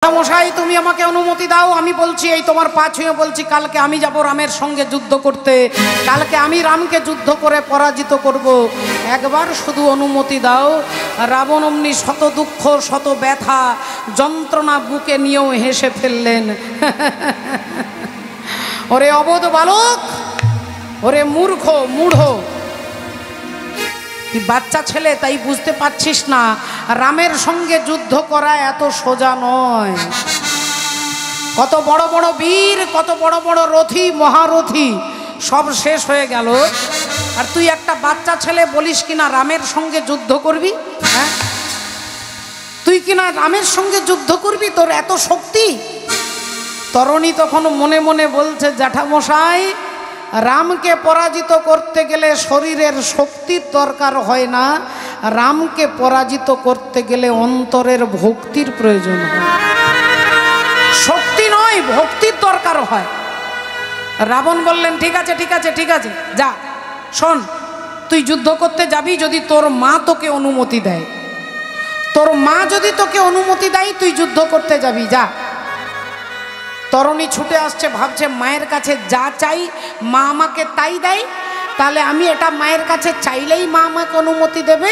মশাই তুমি আমাকে অনুমতি দাও। আমি বলছি এই তোমার পা ছুঁয়ে বলছি, কালকে আমি যাব রামের সঙ্গে যুদ্ধ করতে, কালকে আমি রামকে যুদ্ধ করে পরাজিত করব। একবার শুধু অনুমতি দাও। রাবণ অমনি শত দুঃখ শত ব্যথা যন্ত্রণা বুকে নিয়েও হেসে ফেললেন। ওরে অবোধ বালক, ওরে মূর্খ মূঢ়, তুই বাচ্চা ছেলে তাই বুঝতে পারছিস না রামের সঙ্গে যুদ্ধ করা এত সোজা নয়। কত বড় বড় বীর, কত বড় বড় রথী মহারথী সব শেষ হয়ে গেল, আর তুই একটা বাচ্চা ছেলে বলিস কিনা রামের সঙ্গে যুদ্ধ করবি? হ্যাঁ, তুই কিনা রামের সঙ্গে যুদ্ধ করবি? তোর এত শক্তি? তরুণী তখন মনে মনে বলছে, জ্যাঠামশাই রামকে পরাজিত করতে গেলে শরীরের শক্তির দরকার হয় না, রামকে পরাজিত করতে গেলে অন্তরের ভক্তির প্রয়োজন হয়। শক্তি নয়, ভক্তির দরকার হয়। রাবণ বললেন, ঠিক আছে ঠিক আছে ঠিক আছে, যা। শোন, তুই যুদ্ধ করতে যাবি যদি তোর মা তোকে অনুমতি দেয়। তোর মা যদি তোকে অনুমতি দেয় তুই যুদ্ধ করতে যাবি, যা। তরুণী ছুটে আসছে, ভাবছে মায়ের কাছে যা চাই মা আমাকে তাই দেয়, তাহলে আমি এটা মায়ের কাছে চাইলেই মা আমাকে অনুমতি দেবে।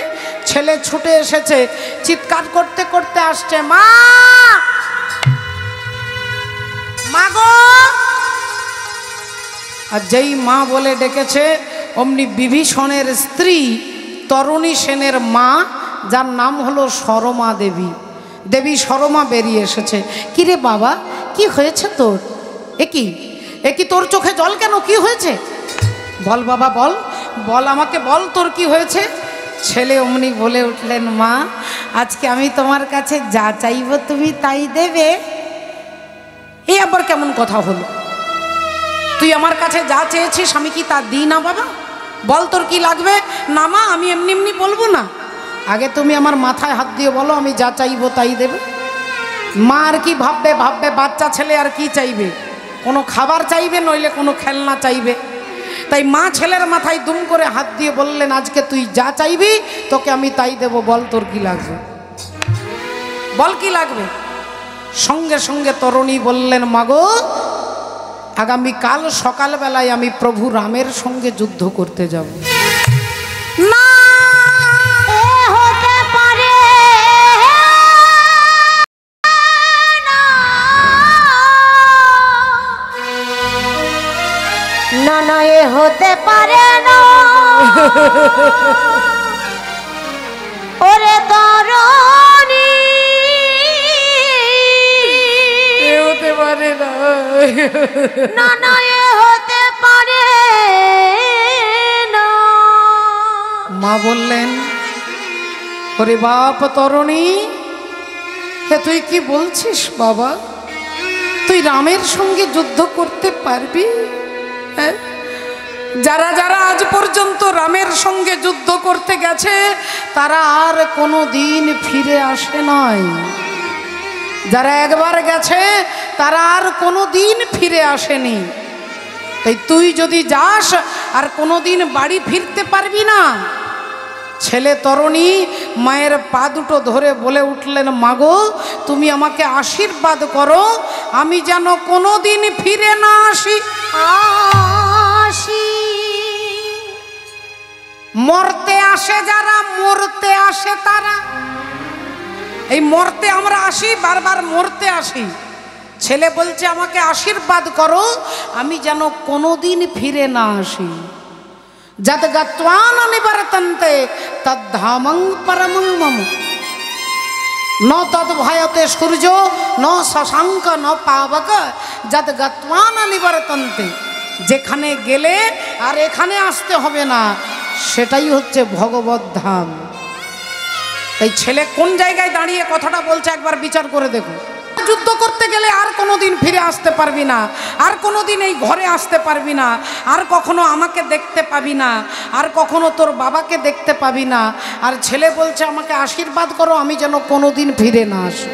ছেলে ছুটে এসেছে, চিৎকার করতে করতে আসছে, মা মা গো। আর যেই মা বলে ডেকেছে অমনি বিভীষণের স্ত্রী তরুণী সেনের মা, যার নাম হলো সরমা দেবী, দেবী সরমা বেরিয়ে এসেছে। কিরে বাবা, কি হয়েছে তোর? একি তোর চোখে জল কেন? কি হয়েছে? বল বাবা, বল বল, আমাকে বল তোর কি হয়েছে। ছেলে অমনি বলে উঠলেন, মা আজকে আমি তোমার কাছে যা চাইব তুমি তাই দেবে। এই আবার কেমন কথা হলো? তুই আমার কাছে যা চেয়েছিস আমি কি তা দিই না বাবা? বল তোর কি লাগবে। না মা, আমি এমনি এমনি বলবো না, আগে তুমি আমার মাথায় হাত দিয়ে বলো আমি যা চাইবো তাই দেবে। মা আর কি ভাববে, বাচ্চা ছেলে আর কি চাইবে, কোনো খাবার চাইবে নইলে কোনো খেলনা চাইবে। তাই মা ছেলের মাথায় দুম করে হাত দিয়ে বললেন, আজকে তুই যা চাইবি তোকে আমি তাই দেব, বল তোর কি লাগবে, বল কি লাগবে। সঙ্গে সঙ্গে তরুণী বললেন, মাগো আগামীকাল সকালবেলায় আমি প্রভু রামের সঙ্গে যুদ্ধ করতে যাব। না হতে পারে না, না না এ হতে পারে না। ওরে তরুণী এ হতে পারে না, না না এ হতে পারে না। মা বললেন, ওরে বাপ তরুণী, হে তুই কি বলছিস বাবা? তুই রামের সঙ্গে যুদ্ধ করতে পারবি? হ্যাঁ, যারা যারা আজ পর্যন্ত রামের সঙ্গে যুদ্ধ করতে গেছে তারা আর কোনো দিন ফিরে আসে নাই। যারা একবার গেছে তারা আর কোনো দিন ফিরে আসেনি। তাই তুই যদি যাস আর কোনো দিন বাড়ি ফিরতে পারবি না। ছেলে তরুণী মায়ের পা দুটো ধরে বলে উঠলেন, মাগো তুমি আমাকে আশীর্বাদ করো আমি যেন কোনো দিন ফিরে না আসি। মরতে আসে যারা, মরতে আসে তারা। এই মরতে আমরা আসি, বারবার মরতে আসি। ছেলে বলছে আমাকে আশীর্বাদ করো আমি যেন কোনোদিন ফিরে না আসি। যদ গত্বা ন নিবর্তন্তে তদ্ধামং পরমং মম, ন তদ ভয়তে সূর্য ন শশাঙ্ক ন পাবক, যদ গত্বা ন নিবর্তন্তে। যেখানে গেলে আর এখানে আসতে হবে না, সেটাই হচ্ছে ভগবত ধাম। এই ছেলে কোন জায়গায় দাঁড়িয়ে কথাটা বলছে একবার বিচার করে দেখো। যুদ্ধ করতে গেলে আর কোনোদিন ফিরে আসতে পারবি না, আর কোনোদিন এই ঘরে আসতে পারবি না, আর কখনো আমাকে দেখতে পাবি না, আর কখনো তোর বাবাকে দেখতে পাবি না। আর ছেলে বলছে আমাকে আশীর্বাদ করো আমি যেন কোনোদিন ফিরে না আসি।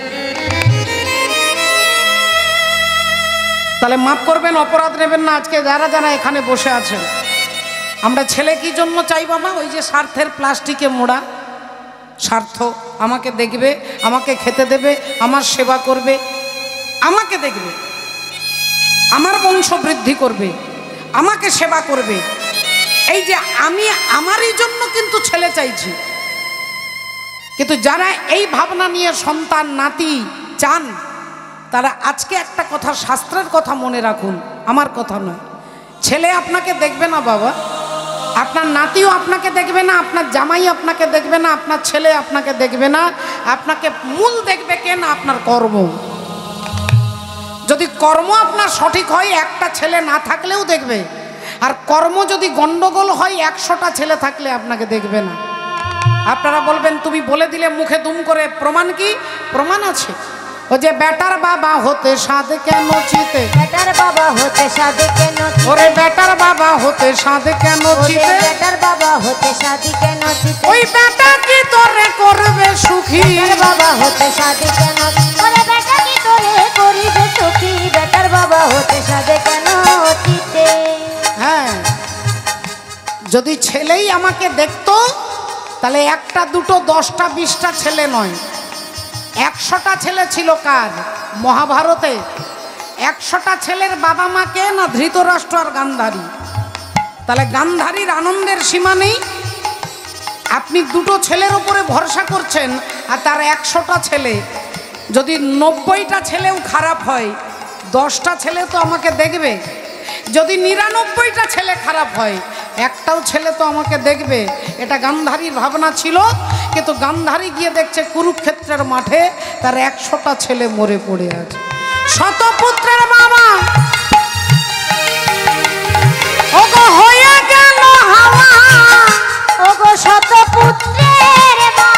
তাহলে মাফ করবেন, অপরাধ নেবেন না। আজকে যারা যারা এখানে বসে আছেন, আমরা ছেলে কি জন্য চাই বাবা? ওই যে স্বার্থের প্লাস্টিকে মোড়া স্বার্থ, আমাকে দেখবে, আমাকে খেতে দেবে, আমার সেবা করবে, আমাকে দেখবে, আমার বংশ বৃদ্ধি করবে, আমাকে সেবা করবে। এই যে আমি আমারই জন্য কিন্তু ছেলে চাইছি। কিন্তু যারা এই ভাবনা নিয়ে সন্তান নাতি চান, তারা আজকে একটা কথা, শাস্ত্রের কথা মনে রাখুন, আমার কথা নয়। ছেলে আপনাকে দেখবে না বাবা, আপনার নাতিও আপনাকে দেখবে না, আপনার জামাই আপনাকে দেখবে না, আপনার ছেলে আপনাকে দেখবে না। আপনাকে মূল দেখবে কে না? আপনার কর্ম। যদি কর্ম আপনার সঠিক হয়, একটা ছেলে না থাকলেও দেখবে। আর কর্ম যদি গন্ডগোল হয়, 100টা ছেলে থাকলে আপনাকে দেখবে না। আপনারা বলবেন তুমি বলে দিলে মুখে দুম করে, প্রমাণ কি? প্রমাণ আছে। ও যে বেটার বাবা হতে সাধে কেন চিতে, বেটার বাবা হতে সাধে কেন চিতে, ওরে বেটার বাবা হতে সাধে কেন চিতে, বেটার বাবা হতে সাধে কেন চিতে, ওই বেটা কি তোরে করবে সুখী, বেটার বাবা হতে সাধে কেন, ওরে বেটা কি তোরে করিবে সুখী, বেটার বাবা হতে সাধে কেন চিতে। হ্যাঁ, যদি ছেলেই আমাকে দেখতো, তাহলে একটা দুটো 10টা 20টা ছেলে নয়, 100টা ছেলে ছিল। কার? মহাভারতে 100টা ছেলের বাবা মা কে না? ধৃতরাষ্ট্র আর গান্ধারী। তাহলে গান্ধারীর আনন্দের সীমা নেই। আপনি দুটো ছেলের উপরে ভরসা করছেন, আর তার 100টা ছেলে। যদি 90টা ছেলেও খারাপ হয়, 10টা ছেলে তো আমাকে দেখবে। যদি 99টা ছেলে খারাপ হয়, একটাও ছেলে তো আমাকে দেখবে। এটা গান্ধারীর ভাবনা ছিল। কিন্তু গান্ধারী গিয়ে দেখছে কুরুক্ষেত্রের মাঠে তার 100টা ছেলে মরে পড়ে আছে। শতপুত্রের বাবা ওগো হয়ে গেল হাওয়া, ওগো শতপুত্রের বাবা,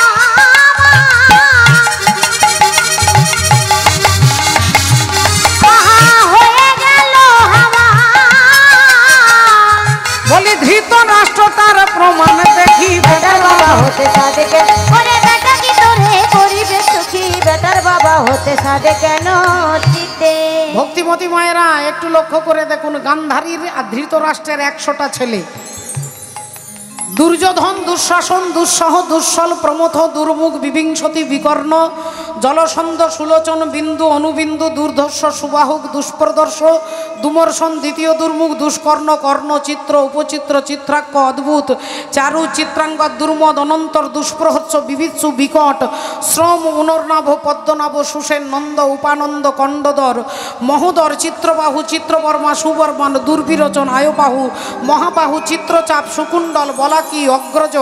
আহা হয়ে গেল হাওয়া। বলি ধৃতরাষ্ট্র তার প্রমাণ দেখি, বেটার বাবা হতে সাধে কেন, ওরে বেটা কি তোরে করিবে সুখী, বেটার বাবা হতে সাধে কেন চিতে। ভক্তিমতী মায়েরা একটু লক্ষ্য করে দেখুন, গান্ধারীর আর ধৃতরাষ্ট্রের 100টা ছেলে। দুর্যোধন, দুঃশাসন, দুঃসহ, দুঃসল, প্রমথ, দুর্মুখ, বিবিংশতি, বিকর্ণ, জলসন্ধ, সুলোচন, বিন্দু, অনুবিন্দু, দুর্ধর্ষ, সুবাহুক, দুষ্প্রদর্শ, দুমর্শন, দ্বিতীয় দুর্মুখ, দুষ্কর্ণ, কর্ণ, চিত্র, উপচিত্র, চিত্রাক্ষ, অদ্ভুত, চারু, চিত্রাঙ্গ, দুর্মদ, অনন্তর, দুষ্প্রহস্য, বিবিৎসু, বিকট, শ্রম, উনর্নাভ, পদ্মনাভ, সুসেন, নন্দ, উপানন্দ, কণ্ডদর, মহোদর, চিত্রবাহু, চিত্রবর্মা, সুবর্মান, দুর্বিরোচন, আয়বাহু, মহাবাহু, চিত্রচাপ, সুকুণ্ডল, বলাকি, অগ্রজ,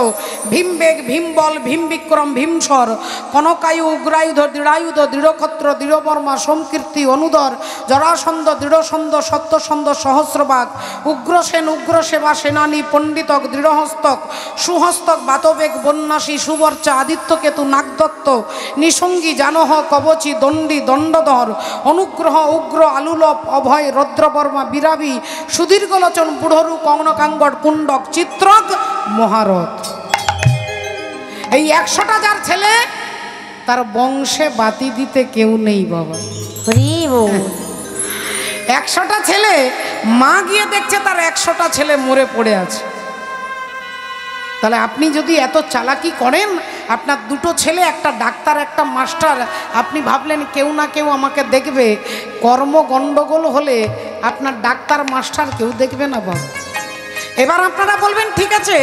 ভীমবেগ, ভীমবল, ভীমবিক্রম, ভীমস্বর, কনকায়ু, উগ্রায়ুধ, দৃঢ়ায়ুধ, দৃঢ়ক্ষত্র, দৃঢ়বর্মা, সোমকীর্তি, অনুদর, জরাসন্ধ, দৃঢ়সন্ধ, সত্যসন্ধ, সহস্রবাগ, উগ্রসেন, উগ্রসেবা, সেনানী, পণ্ডিতক, দৃঢ়হস্তক, সুহস্তক, বাতবেগ, বন্যাসী, সুবর্চা, আদিত্যকেতু, নাগদত্ত, নিসঙ্গী, জানহ, কবচী, দণ্ডী, দণ্ডধর, অনুগ্রহ, উগ্র, আলুলপ, অভয়, রৌদ্রবর্মা, বিরাবী, সুদীর্ঘলোচন, বুড়রু, কর্ণকাঙ্গড়, কুণ্ডক, চিত্রক, মহারথ। এই 100টা যার ছেলে, তার বংশে বাতি দিতে কেউ নেই বাবা। 100টা ছেলে, মা গিয়ে দেখছে তার 100টা ছেলে মরে পড়ে আছে। তাহলে আপনি যদি এত চালাকি করেন, আপনার দুটো ছেলে, একটা ডাক্তার একটা মাস্টার, আপনি ভাবলেন কেউ না কেউ আমাকে দেখবে। কর্ম গণ্ডগোল হলে আপনার ডাক্তার মাস্টার কেউ দেখবে না বাবা। এবার আপনারা বলবেন ঠিক আছে,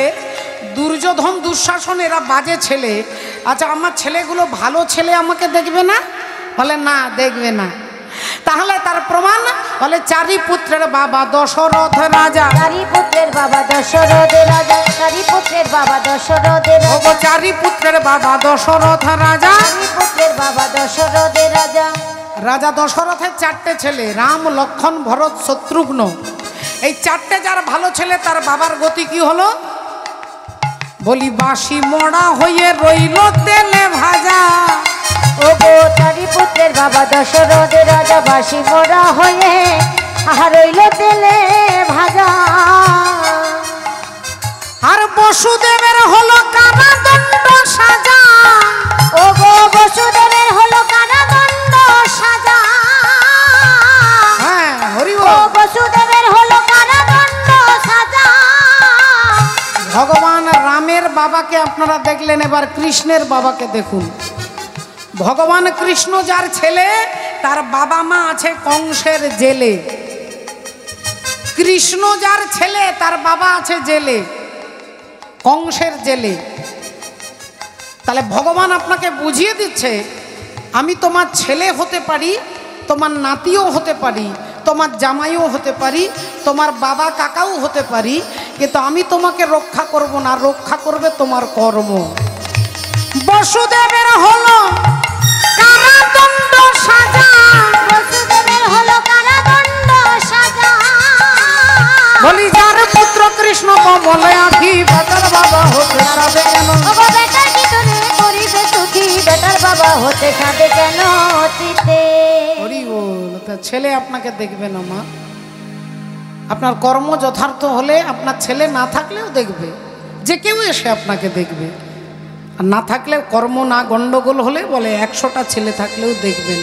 দুর্যোধন, দুঃশাসন এরা বাজে ছেলে, আচ্ছা আমার ছেলেগুলো ভালো ছেলে, আমাকে দেখবে না? বলে না, দেখবে না। তাহলে তার প্রমাণ বলে চারি পুত্রের বাবা দশরথ রাজা, চারি পুত্রের বাবা দশরথ রাজা, চারি পুত্রের বাবা দশরথ রাজা, চারি পুত্রের বাবা দশরথ রাজা, চারি পুত্রের বাবা দশরথ রাজা। রাজা দশরথের 4টে ছেলে, রাম, লক্ষ্মণ, ভরত, শত্রুঘ্ন। এই 4টে যার ভালো ছেলে, তার বাবার গতি কি হলো? বলি বাসি মোড়া হয়ে রইল তেলে ভাজা। ওগো চারি পুত্রের বাবা দশরথ রাজা, বাসি মোড়া হয়ে রইল তেলে ভাজা। আর বসুদেবের হলো কারাদণ্ড সাজা। ওগো বসুদেবের হলো কারাদণ্ড সাজা। হ্যাঁ, হরি ও বসুদেবের হলো কারাদণ্ড সাজা। ভগবান রামের বাবাকে আপনারা দেখলেন, এবার কৃষ্ণের বাবাকে দেখুন। ভগবান কৃষ্ণ যার ছেলে, তার বাবা মা আছে কংসের জেলে, কৃষ্ণ যার ছেলে তার বাবা আছে জেলে, কংসের জেলে। তাহলে ভগবান আপনাকে বুঝিয়ে দিচ্ছে আমি তোমার ছেলে হতে পারি, তোমার নাতিও হতে পারি, তোমার জামাইও হতে পারি, তোমার বাবা কাকাও হতে পারি, কিন্তু আমি তোমাকে রক্ষা করব না, রক্ষা করবে তোমার কর্ম। বসুদেবের হলো কারাদণ্ড সাজা, বসুদেবের হলো কারাদণ্ড সাজা। বলি যার পুত্র কৃষ্ণ বলে আখি বেটার বাবা হতে সাজে কেন? ওগো বেটার কি তোরে করিবে সুখী, বেটার বাবা হতে সাধে কেন চিতে? হরি বল। তা ছেলে আপনাকে দেখবে না মা, আপনার কর্ম যথার্থ হলে আপনার ছেলে না থাকলেও দেখবে, যে কেউ এসে আপনাকে দেখবে। আর না থাকলে কর্ম না গন্ডগোল হলে বলে 100টা ছেলে থাকলেও দেখবেন।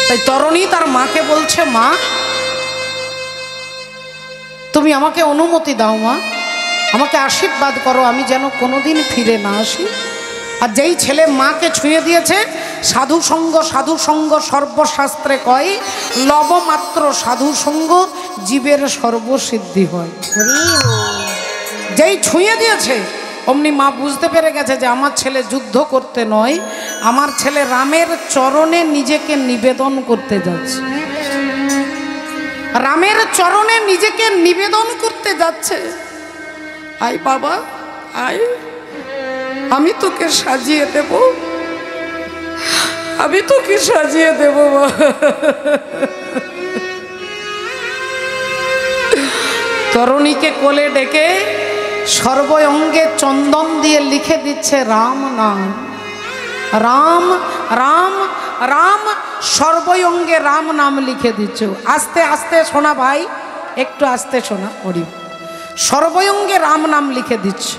তাই তরুণী তার মাকে বলছে মা তুমি আমাকে অনুমতি দাও মা, আমাকে আশীর্বাদ করো আমি যেন কোনোদিন ফিরে না আসি। আর যেই ছেলে মাকে ছুঁয়ে দিয়েছে, সাধু সঙ্গ সর্বশাস্ত্রে কয় লবমাত্র সাধু সঙ্গ জীবের সর্বসিদ্ধি হয়। যেই ছুঁয়ে দিয়েছে অমনি মা বুঝতে পেরে গেছে যে আমার ছেলে যুদ্ধ করতে নয়, আমার ছেলে রামের চরণে নিজেকে নিবেদন করতে যাচ্ছে, রামের চরণে নিজেকে নিবেদন করতে যাচ্ছে। আয় বাবা আয়, আমি তোকে সাজিয়ে দেব, আমি তোকে সাজিয়ে দেব। তরুণীকে কোলে ডেকে সর্বঙ্গে চন্দন দিয়ে লিখে দিচ্ছে রাম নাম, রাম রাম রাম, সর্বঙ্গে রাম নাম লিখে দিচ্ছ। আস্তে আস্তে শোনা ভাই, একটু আস্তে শোনা। হরি সর্বঙ্গে রাম নাম লিখে দিচ্ছে।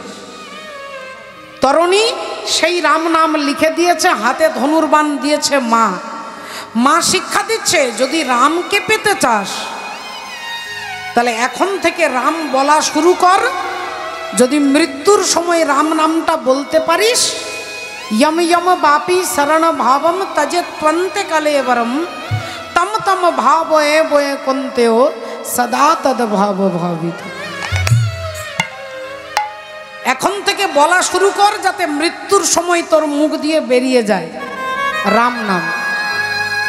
তরুণী সেই রাম নাম লিখে দিয়েছে, হাতে ধনুর্বাণ দিয়েছে মা। মা শিক্ষা দিচ্ছে যদি রামকে পেতে চাস তাহলে এখন থেকে রাম বলা শুরু কর। যদি মৃত্যুর সময় রাম নামটা বলতে পারিস, यम यम बापी शरण भावम तजे त्वंते कलेवरम तम तम भाव ए बोए कुंते हो सदा तद भाव भावित। এখন থেকে বলা শুরু কর যাতে মৃত্যুর সময় তোর মুখ দিয়ে বেরিয়ে যায় রাম নাম।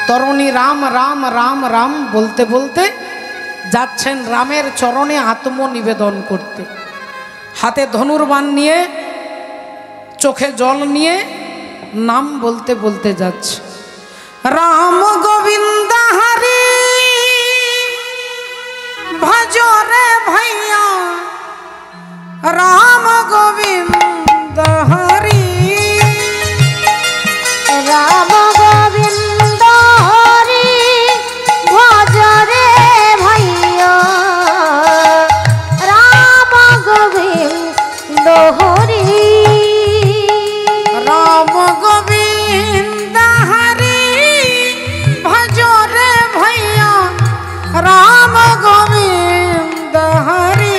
তরুণী রাম রাম রাম রাম বলতে বলতে যাচ্ছেন রামের চরণে আত্মনিবেদন করতে। হাতে ধনুর্বাণ নিয়ে, চোখে জল নিয়ে নাম বলতে বলতে যাচ্ছে রাম গোবিন্দ হরি ভজ রে ভাইয়া, রাম গোবিন্দ হরি, রাম গোবিন্দ হরি ভজ রে ভাইয়া, রাম গোবিন্দ হরি, রাম গোবিন্দ হরি ভজ রে ভাইয়া, রাম গোবিন্দ হরি,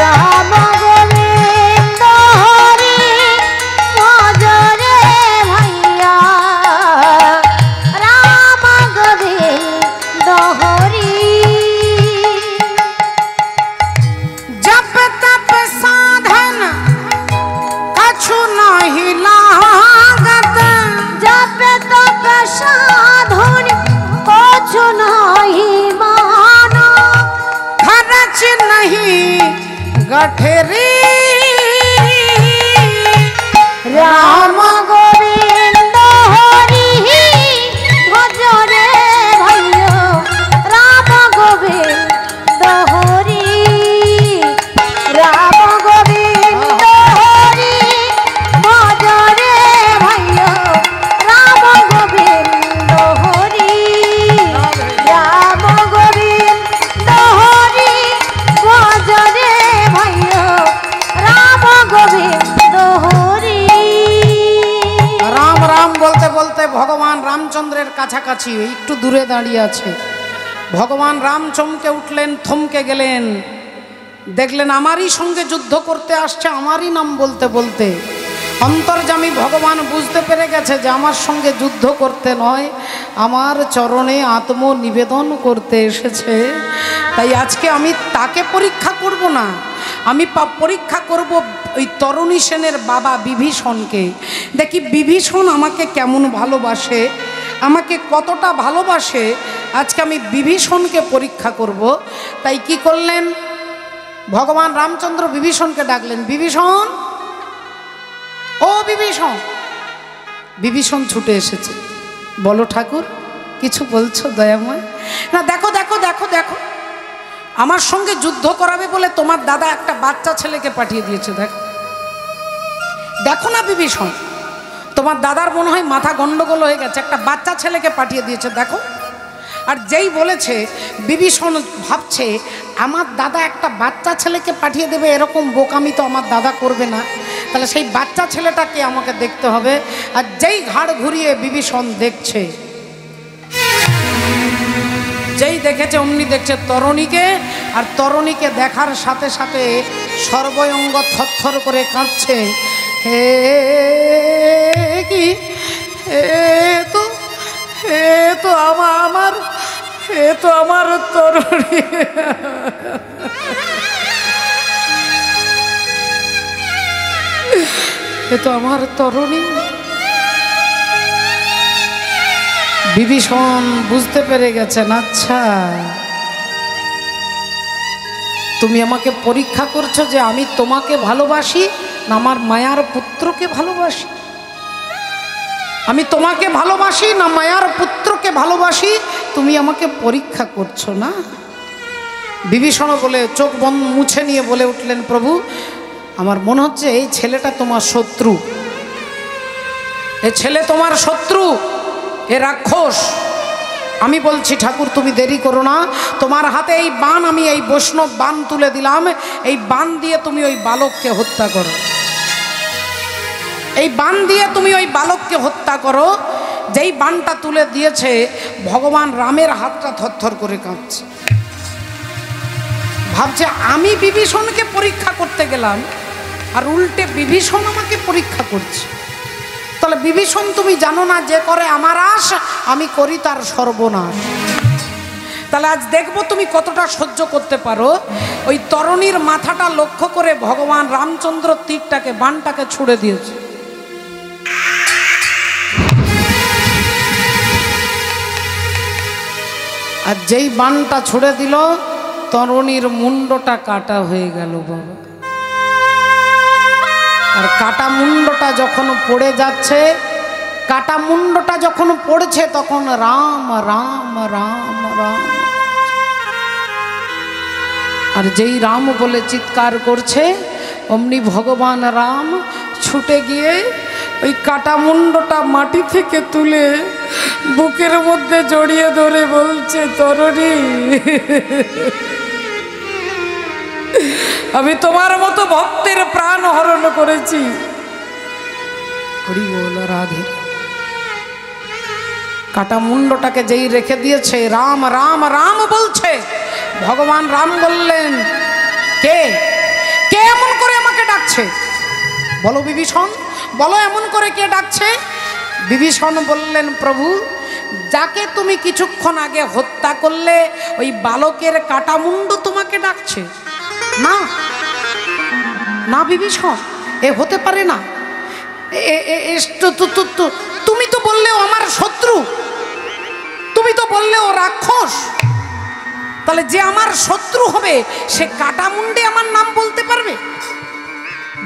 রাম গোবিন্দ হরি ভজ রে ভাইয়া, রাম গোবিন্দ হরি। जप तप साधन कछु नहीं लागत, जप तप साधन कछु नहीं माना, खर्च नहीं गठरी, राम गोविंद हरि भज रे भैया, राम गोविंद हरि, राम गोविंद हरि भज रे भैया, राम गोविंद हरि, राम गोविंद हरि भज रे भैया, राम गोविंद हरि। রাম রাম বলতে বলতে ভগবান রামচন্দ্রের কাছাকাছি একটু দূরে দাঁড়িয়ে আছে। ভগবান রাম চমকে উঠলেন, থমকে গেলেন, দেখলেন আমারই সঙ্গে যুদ্ধ করতে আসছে আমারই নাম বলতে বলতে। অন্তর্যামী ভগবান বুঝতে পেরে গেছে যে আমার সঙ্গে যুদ্ধ করতে নয়, আমার চরণে আত্মনিবেদন করতে এসেছে। তাই আজকে আমি তাকে পরীক্ষা করব না, আমি পরীক্ষা করব ওই তরণী সেনের বাবা বিভীষণকে। দেখি বিভীষণ আমাকে কেমন ভালোবাসে, আমাকে কতটা ভালোবাসে, আজকে আমি বিভীষণকে পরীক্ষা করব। তাই কি করলেন, ভগবান রামচন্দ্র বিভীষণকে ডাকলেন, বিভীষণ, ও বিভীষণ। বিভীষণ ছুটে এসেছে। বলো ঠাকুর, কিছু বলছো দয়াময়? না, দেখো দেখো দেখো দেখো, আমার সঙ্গে যুদ্ধ করাবে বলে তোমার দাদা একটা বাচ্চা ছেলেকে পাঠিয়ে দিয়েছে। দেখো দেখো না বিভীষণ, তোমার দাদার মনে হয় মাথা গন্ডগোল হয়ে গেছে, একটা বাচ্চা ছেলেকে পাঠিয়ে দিয়েছে, দেখো। আর যেই বলেছে, বিভীষণ ভাবছে আমার দাদা একটা বাচ্চা ছেলেকে পাঠিয়ে দেবে, এরকম বোকামি তো আমার দাদা করবে না, তাহলে সেই বাচ্চা ছেলেটাকে আমাকে দেখতে হবে। আর যেই ঘাড় ঘুরিয়ে বিভীষণ দেখছে, যেই দেখেছে অমনি দেখছে তরণীকে, আর তরণীকে দেখার সাথে সাথে সর্বঙ্গ থরথর করে কাঁপছে। হে কি, হে তো আমার, হে তো আমার তরণী, এ তো আমার তরণী। বিভীষণ বুঝতে পেরে গেছেন, আচ্ছা তুমি আমাকে পরীক্ষা করছো যে আমি তোমাকে ভালোবাসি না আমার মায়ার পুত্রকে ভালোবাসি, আমি তোমাকে ভালোবাসি না মায়ার পুত্রকে ভালোবাসি, তুমি আমাকে পরীক্ষা করছো না। বিভীষণ বলে চোখ বন্ধ মুছে নিয়ে বলে উঠলেন, প্রভু আমার মনে হচ্ছে এই ছেলেটা তোমার শত্রু, এ ছেলে তোমার শত্রু, এ রাক্ষস। আমি বলছি ঠাকুর তুমি দেরি করো না, তোমার হাতে এই বাণ, আমি এই বৈষ্ণব বাণ তুলে দিলাম, এই বাণ দিয়ে তুমি ওই বালককে হত্যা করো, এই বাণ দিয়ে তুমি ওই বালককে হত্যা করো। যেই বাণটা তুলে দিয়েছে, ভগবান রামের হাতটা থরথর করে কাঁপছে। ভাবছে আমি বিভীষণকে পরীক্ষা করতে গেলাম, আর উল্টে বিভীষণ আমাকে পরীক্ষা করছে। তাহলে বিভীষণ তুমি জানো না, যে করে আমার আশ আমি করি তার সর্বনাশ। তাহলে আজ দেখবো তুমি কতটা সহ্য করতে পারো। ওই তরণীর মাথাটা লক্ষ্য করে ভগবান রামচন্দ্র তীরটাকে, বাণটাকে ছুড়ে দিয়েছে। আর যেই বাণটা ছুড়ে দিল, তরণীর মুন্ডটা কাটা হয়ে গেল বাবা। আর কাটা মুন্ডটা যখন পড়ে যাচ্ছে, কাটা মুন্ডটা যখন পড়ছে, তখন রাম রাম রাম রাম, আর যেই রাম বলে চিৎকার করছে, অমনি ভগবান রাম ছুটে গিয়ে ওই কাটা মুন্ডটা মাটি থেকে তুলে বুকের মধ্যে জড়িয়ে ধরে বলছে, তরণী আমি তোমার মতো ভক্তের প্রাণ হরণ করেছি। হরি বল রাধে। কাটা মুন্ডটাকে যেই রেখে দিয়েছে, রাম রাম রাম বলছে, ভগবান রাম বললেন, কে কে এমন করে আমাকে ডাকছে? বলো বিভীষণ, বলো এমন করে কে ডাকছে? বিভীষণ বললেন, প্রভু যাকে তুমি কিছুক্ষণ আগে হত্যা করলে, ওই বালকের কাটা মুন্ড তোমাকে ডাকছে। না না বিভীষণ, এ হতে পারে না, তুমি তো বললে ও আমার শত্রু, তুমি তো বললে ও রাক্ষস, তাহলে যে আমার শত্রু হবে সে কাটা মুন্ডে আমার নাম বলতে পারবে?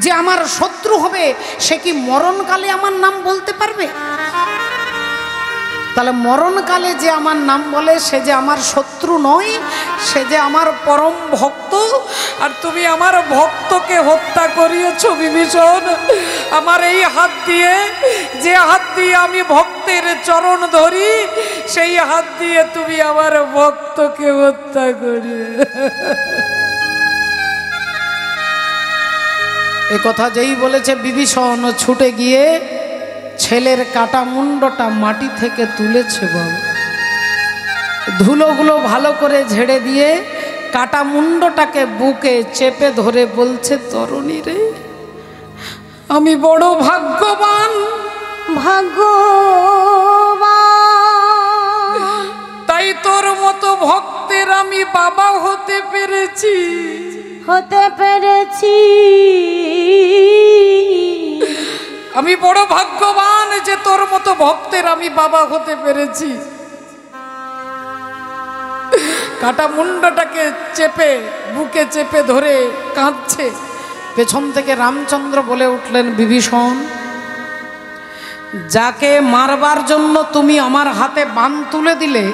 যে আমার শত্রু হবে সে কি মরণকালে আমার নাম বলতে পারবে? তাহলে মরণকালে যে আমার নাম বলে সে যে আমার শত্রু নয়, সে যে আমার পরম ভক্ত। আর তুমি আমার ভক্তকে হত্যা করিয়েছো বিভীষণ। আমার এই হাত দিয়ে, যে হাত দিয়ে আমি ভক্তের চরণ ধরি, সেই হাত দিয়ে তুমি আমার ভক্তকে হত্যা করিয়ে। এ কথা যেই বলেছে, বিভীষণ ছুটে গিয়ে ছেলের কাটা মুন্ডটা মাটি থেকে তুলেছে বাবা। ধুলোগুলো ভালো করে ঝেড়ে দিয়ে কাটা মুন্ডটাকে বুকে চেপে ধরে বলছে, তরণী রে আমি বড় ভাগ্যবান, ভাগ্যবান, তাই তোর মতো ভক্তের আমি বাবা হতে পেরেছি। হতে পেরেছি। আমি বড় ভাগ্যবান যে তোর মতো ভক্তের আমি বাবা হতে পেরেছি। কাটা মুন্ডটাকে চেপে বুকে চেপে ধরে কাঁদছে। পেছন থেকে রামচন্দ্র বলে উঠলেন, বিভীষণ, যাকে মারবার জন্য তুমি আমার হাতে বাণ তুলে দিলে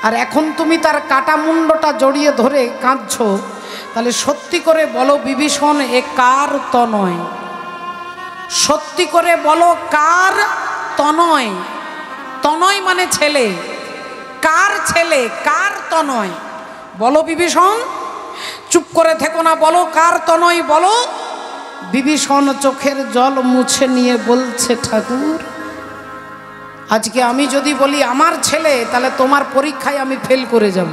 আর এখন তুমি তার কাটা মুন্ডটা জড়িয়ে ধরে কাঁদছো, তাহলে সত্যি করে বলো বিভীষণ, এ কার তনয়? সত্যি করে বলো, কার তনয়? তনয় মানে ছেলে। কার ছেলে, কার তনয়? বলো বিভীষণ, চুপ করে থেকো না, বলো কার তনয় বলো। বিভীষণ চোখের জল মুছে নিয়ে বলছে, ঠাকুর, আজকে আমি যদি বলি আমার ছেলে, তাহলে তোমার পরীক্ষায় আমি ফেল করে যাব।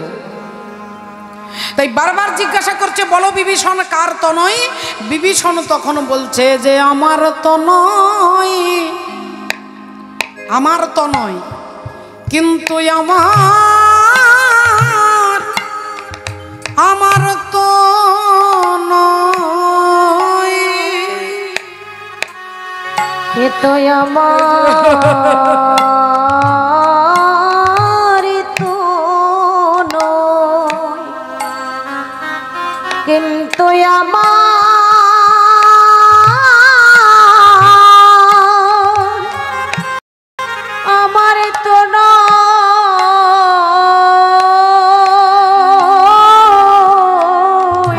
তাই বারবার জিজ্ঞাসা করছে, বলো বিভীষণ, কার তনয়? বিভীষণ তখন বলছে যে আমার তনয়, আমার তনয়, কিন্তু আমার তো নয়। এ তো আমার তো নয়, কিন্তু আমার তো নয়।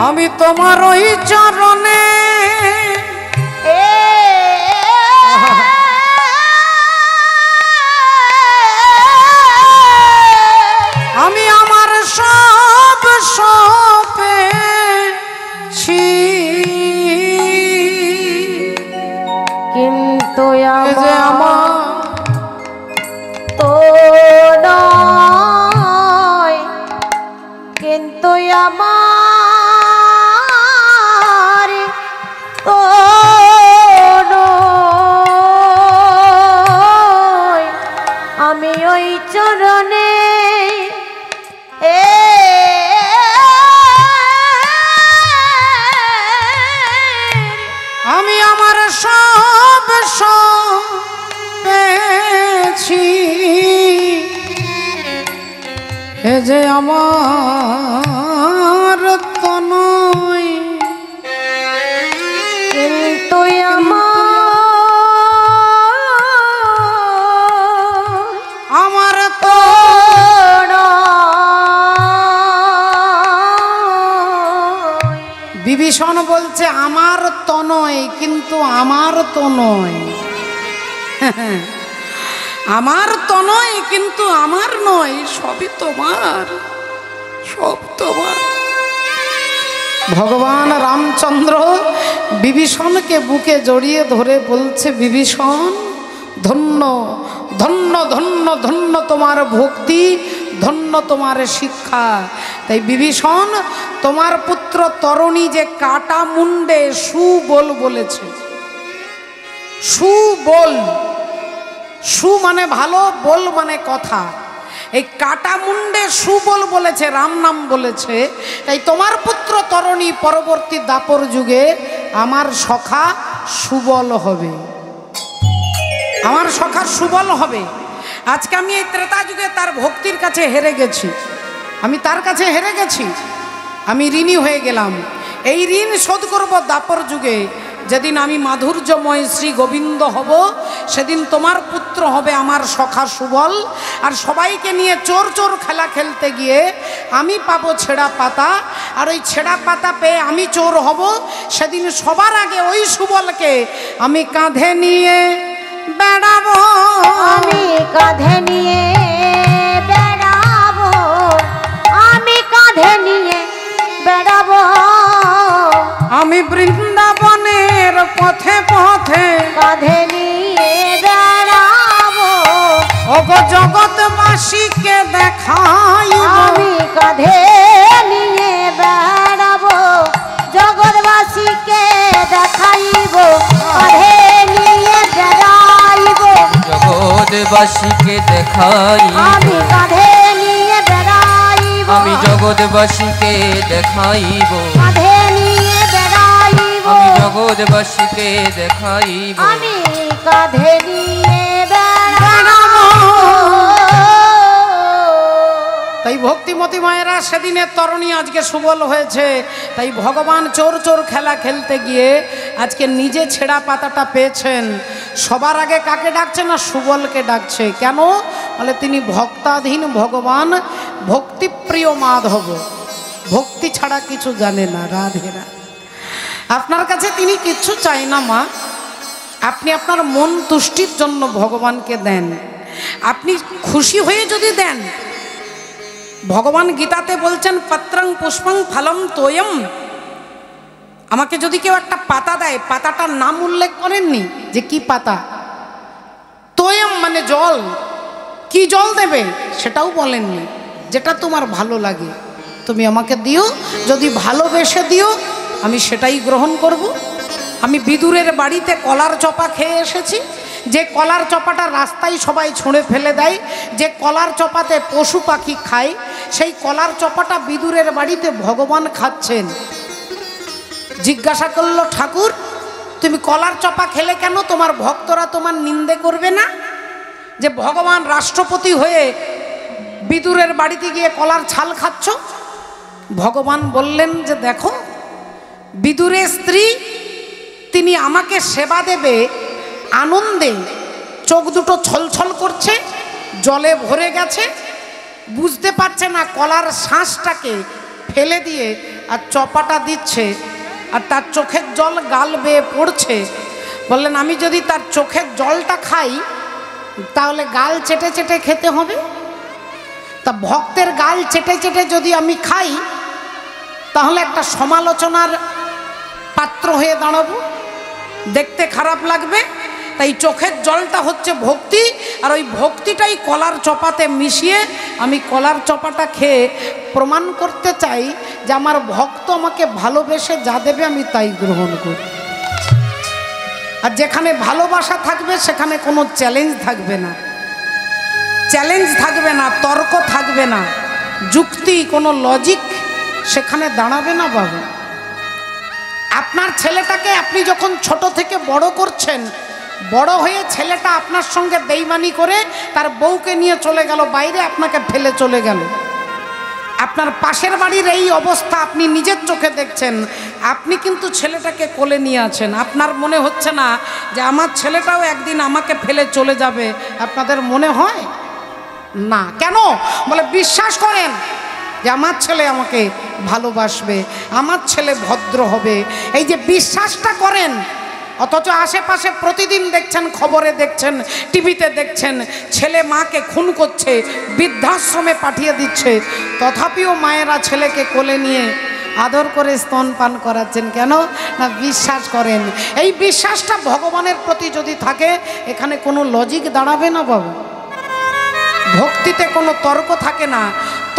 আমি তোমার ওই চরণে আমি আমার সব সপেছি, কিন্তু যে আমার তো নয়, কিন্তু আমার তো নয়। আমি ওই চরণে আমি আমার সব সপেছি, হে যে আমার তনয়, কিন্তু আমার তো বিভীষণ বলছে আমার তো নয়, কিন্তু আমার তো নয়। আমার তো নয়, কিন্তু আমার নয়, সবই তোমার, সব তোমার। ভগবান রামচন্দ্র বিভীষণকে বুকে জড়িয়ে ধরে বলছে, বিভীষণ, ধন্য ধন্য ধন্য ধন্য তোমার ভক্তি, ধন্য তোমার শিক্ষা। তাই বিভীষণ, তোমার পুত্র তরণী যে কাটা মুন্ডে সুবল বলেছে। সুবল, সু মানে ভালো, বল মানে কথা। এই কাটা মুন্ডে সুবল বলেছে, রাম নাম বলেছে। তাই তোমার পুত্র তরণী পরবর্তী দাপর যুগে আমার সখা সুবল হবে, আমার সখা সুবল হবে। আজকে আমি এই ত্রেতা যুগে তার ভক্তির কাছে হেরে গেছি, আমি তার কাছে হেরে গেছি, আমি ঋণী হয়ে গেলাম। এই ঋণ শোধ করব দাপর যুগে, যেদিন আমি মাধুর্যময় শ্রী গোবিন্দ হব, সেদিন তোমার পুত্র হবে আমার সখা সুবল। আর সবাইকে নিয়ে চোর চোর খেলা খেলতে গিয়ে আমি পাবো ছেঁড়া পাতা, আর ওই ছেঁড়া পাতা পেয়ে আমি চোর হব। সেদিন সবার আগে ওই সুবলকে আমি কাঁধে নিয়ে বেড়াবো, আমি কাঁধে নিয়ে বেড়াবো, আমি কাঁধে নিয়ে বেড়াবো, আমি বৃন্দাবনের পথে পথে কাঁধে নিয়ে বেড়াবো, ওগো জগৎবাসীকে দেখাই, আমি কাঁধে নিয়ে বেড়াবো, জগৎবাসীকে দেখাইব দেখাইব, আমি কাঁধে নিয়ে বেড়াইব, আমি জগৎবাসীকে দেখাইব, কাঁধে নিয়ে বেড়াইব, আমি জগৎবাসীকে দেখাইব, আমি কাঁধে নিয়ে বেড়াইব। তাই ভক্তিমতী মায়েরা সেদিনের তরণী আজকে সুবল হয়েছে। তাই ভগবান চোর চোর খেলা খেলতে গিয়ে আজকে নিজে ছেঁড়া পাতাটা পেয়েছেন। সবার আগে কাকে ডাকছে না? সুবলকে ডাকছে। কেন? বলে তিনি ভক্তাধীন ভগবান, ভক্তিপ্রিয় মাধব, ভক্তি ছাড়া কিছু জানে না। রাধে রাধে। আপনার কাছে তিনি কিচ্ছু চাই না মা, আপনি আপনার মন তুষ্টির জন্য ভগবানকে দেন। আপনি খুশি হয়ে যদি দেন, ভগবান গীতাতে বলছেন পত্রং পুষ্পং ফলম তোয়ম। আমাকে যদি কেউ একটা পাতা দেয়, পাতাটার নাম উল্লেখ করেননি যে কি পাতা। তোয়ম মানে জল, কি জল দেবে সেটাও বলেননি। যেটা তোমার ভালো লাগে তুমি আমাকে দিও, যদি ভালোবেসে দিও আমি সেটাই গ্রহণ করব। আমি বিদুরের বাড়িতে কলার চপা খেয়ে এসেছি, যে কলার চপাটা রাস্তায় সবাই ছুঁড়ে ফেলে দেয়, যে কলার চপাতে পশু পাখি খায়, সেই কলার চপাটা বিদুরের বাড়িতে ভগবান খাচ্ছেন। জিজ্ঞাসা করলো ঠাকুর তুমি কলার চপা খেলে কেন? তোমার ভক্তরা তোমার নিন্দে করবে না যে ভগবান রাষ্ট্রপতি হয়ে বিদুরের বাড়িতে গিয়ে কলার ছাল খাচ্ছ? ভগবান বললেন যে দেখো, বিদুরের স্ত্রী তিনি আমাকে সেবা দেবে আনন্দে, চোখ দুটো ছলছল করছে, জলে ভরে গেছে, বুঝতে পারছে না কলার শ্বাসটাকে ফেলে দিয়ে আর চপাটা দিচ্ছে, আর তার চোখের জল গাল বেয়ে পড়ছে। বললেন আমি যদি তার চোখের জলটা খাই তাহলে গাল চেটে চেটে খেতে হবে। তা ভক্তের গাল চেটে চেটে যদি আমি খাই তাহলে একটা সমালোচনার পাত্র হয়ে দাঁড়াবো, দেখতে খারাপ লাগবে। তাই চোখের জলটা হচ্ছে ভক্তি, আর ওই ভক্তিটাই কলার চপাতে মিশিয়ে আমি কলার চপাটা খেয়ে প্রমাণ করতে চাই যে আমার ভক্ত আমাকে ভালোবেসে যা দেবে আমি তাই গ্রহণ করি। আর যেখানে ভালোবাসা থাকবে সেখানে কোনো চ্যালেঞ্জ থাকবে না, চ্যালেঞ্জ থাকবে না, তর্ক থাকবে না, যুক্তি কোনো লজিক সেখানে দাঁড়াবে না বাবু। আপনার ছেলেটাকে আপনি যখন ছোট থেকে বড় করছেন, বড় হয়ে ছেলেটা আপনার সঙ্গে বেইমানি করে তার বউকে নিয়ে চলে গেল বাইরে, আপনাকে ফেলে চলে গেল। আপনার পাশের বাড়ির এই অবস্থা আপনি নিজের চোখে দেখছেন। আপনি কিন্তু ছেলেটাকে কোলে নিয়ে আছেন, আপনার মনে হচ্ছে না যে আমার ছেলেটাও একদিন আমাকে ফেলে চলে যাবে? আপনাদের মনে হয় না। কেন? বলে বিশ্বাস করেন যে আমার ছেলে আমাকে ভালোবাসবে, আমার ছেলে ভদ্র হবে, এই যে বিশ্বাসটা করেন। অথচ আশেপাশে প্রতিদিন দেখছেন, খবরে দেখছেন, টিভিতে দেখছেন, ছেলে মাকে খুন করছে, বৃদ্ধাশ্রমে পাঠিয়ে দিচ্ছে, তথাপিও মায়েরা ছেলেকে কোলে নিয়ে আদর করে স্তনপান করাচ্ছেন। কেন না? বিশ্বাস করেন। এই বিশ্বাসটা ভগবানের প্রতি যদি থাকে, এখানে কোনো লজিক দাঁড়াবে না বাবু। ভক্তিতে কোনো তর্ক থাকে না।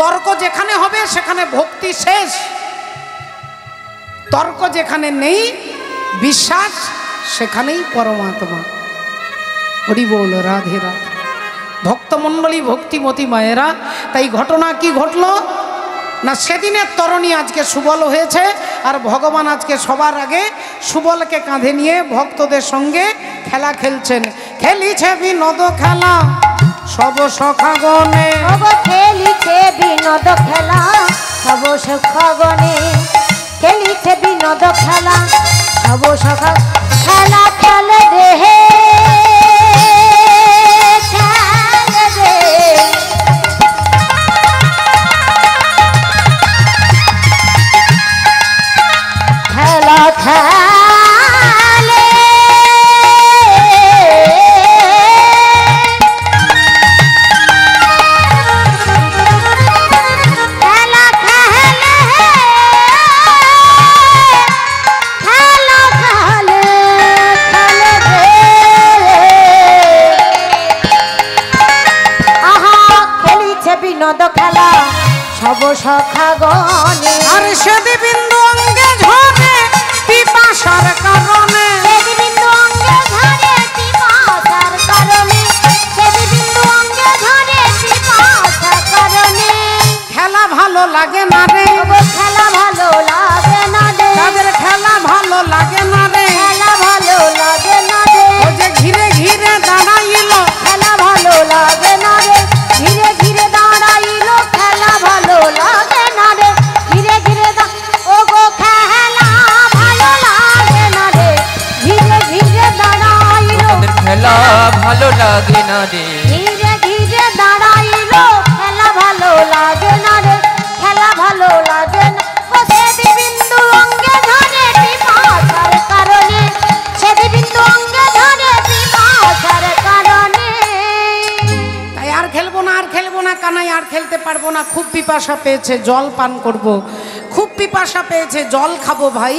তর্ক যেখানে হবে সেখানে ভক্তি শেষ। তর্ক যেখানে নেই, বিশ্বাস সেখানেই পরমাত্মা। হরি বল, রাধে রাধে। ভক্তমণ্ডলী, ভক্তিমতী মায়েরা, তাই ঘটনা কি ঘটলো না, সেদিনের তরণী আজকে সুবল হয়েছে, আর ভগবান আজকে সবার আগে সুবলকে কাঁধে নিয়ে ভক্তদের সঙ্গে খেলা খেলছেন। খেলিছে বিনোদ খেলা সব সখাগণে, খেলিছে বিনোদ খেলা সব সখাগণে, খেলিছে বিনোদ খেলা সব সখা, খেলা খেলে রে, খেলে রে, খেলা খেলে, খেলা খেলে, খেলা খেলে, খেলে রে, আহা খেলিছে বিনোদ খেলা সব সখাগণে, আর সেদি বিন্দু অঙ্গে ঝরে পিপাসার কারণে, বিন্দু অঙ্গে ঝরে পিপাসার কারণে, বিন্দু অঙ্গে লাগে না রে, ওগো খেলা ভালো লাগে না রে, তাদের খেলা ভালো লাগে না রে, খেলা ভালো লাগে না রে, ও যে ঘিরে ঘিরে দাঁড়াইল, খেলা ভালো লাগে না রে, ঘিরে ঘিরে দাঁড়াইলো, খেলা ভালো লাগে না রে, ঘিরে ঘিরে ওগো খেলা ভালো লাগে না রে, ঘিরে ঘিরে দাঁড়াইলো, তাদের খেলা ভালো লাগে না রে, ঘিরে ঘিরে দাঁড়াইলো, খেলা ভালো লাগে না রে, খেলা ভালো লাগে না। ও সেদি বিন্দু অঙ্গে ধরে পিপাসার কারণে, সেদি বিন্দু অঙ্গে ধরে পিপাসার কারণে। তাই আর খেলবো না, আর খেলবো না কানাই, আর খেলতে পারবো না, খুব পিপাসা পেয়েছে, জল পান করব। খুব পিপাসা পেয়েছে, জল খাবো ভাই,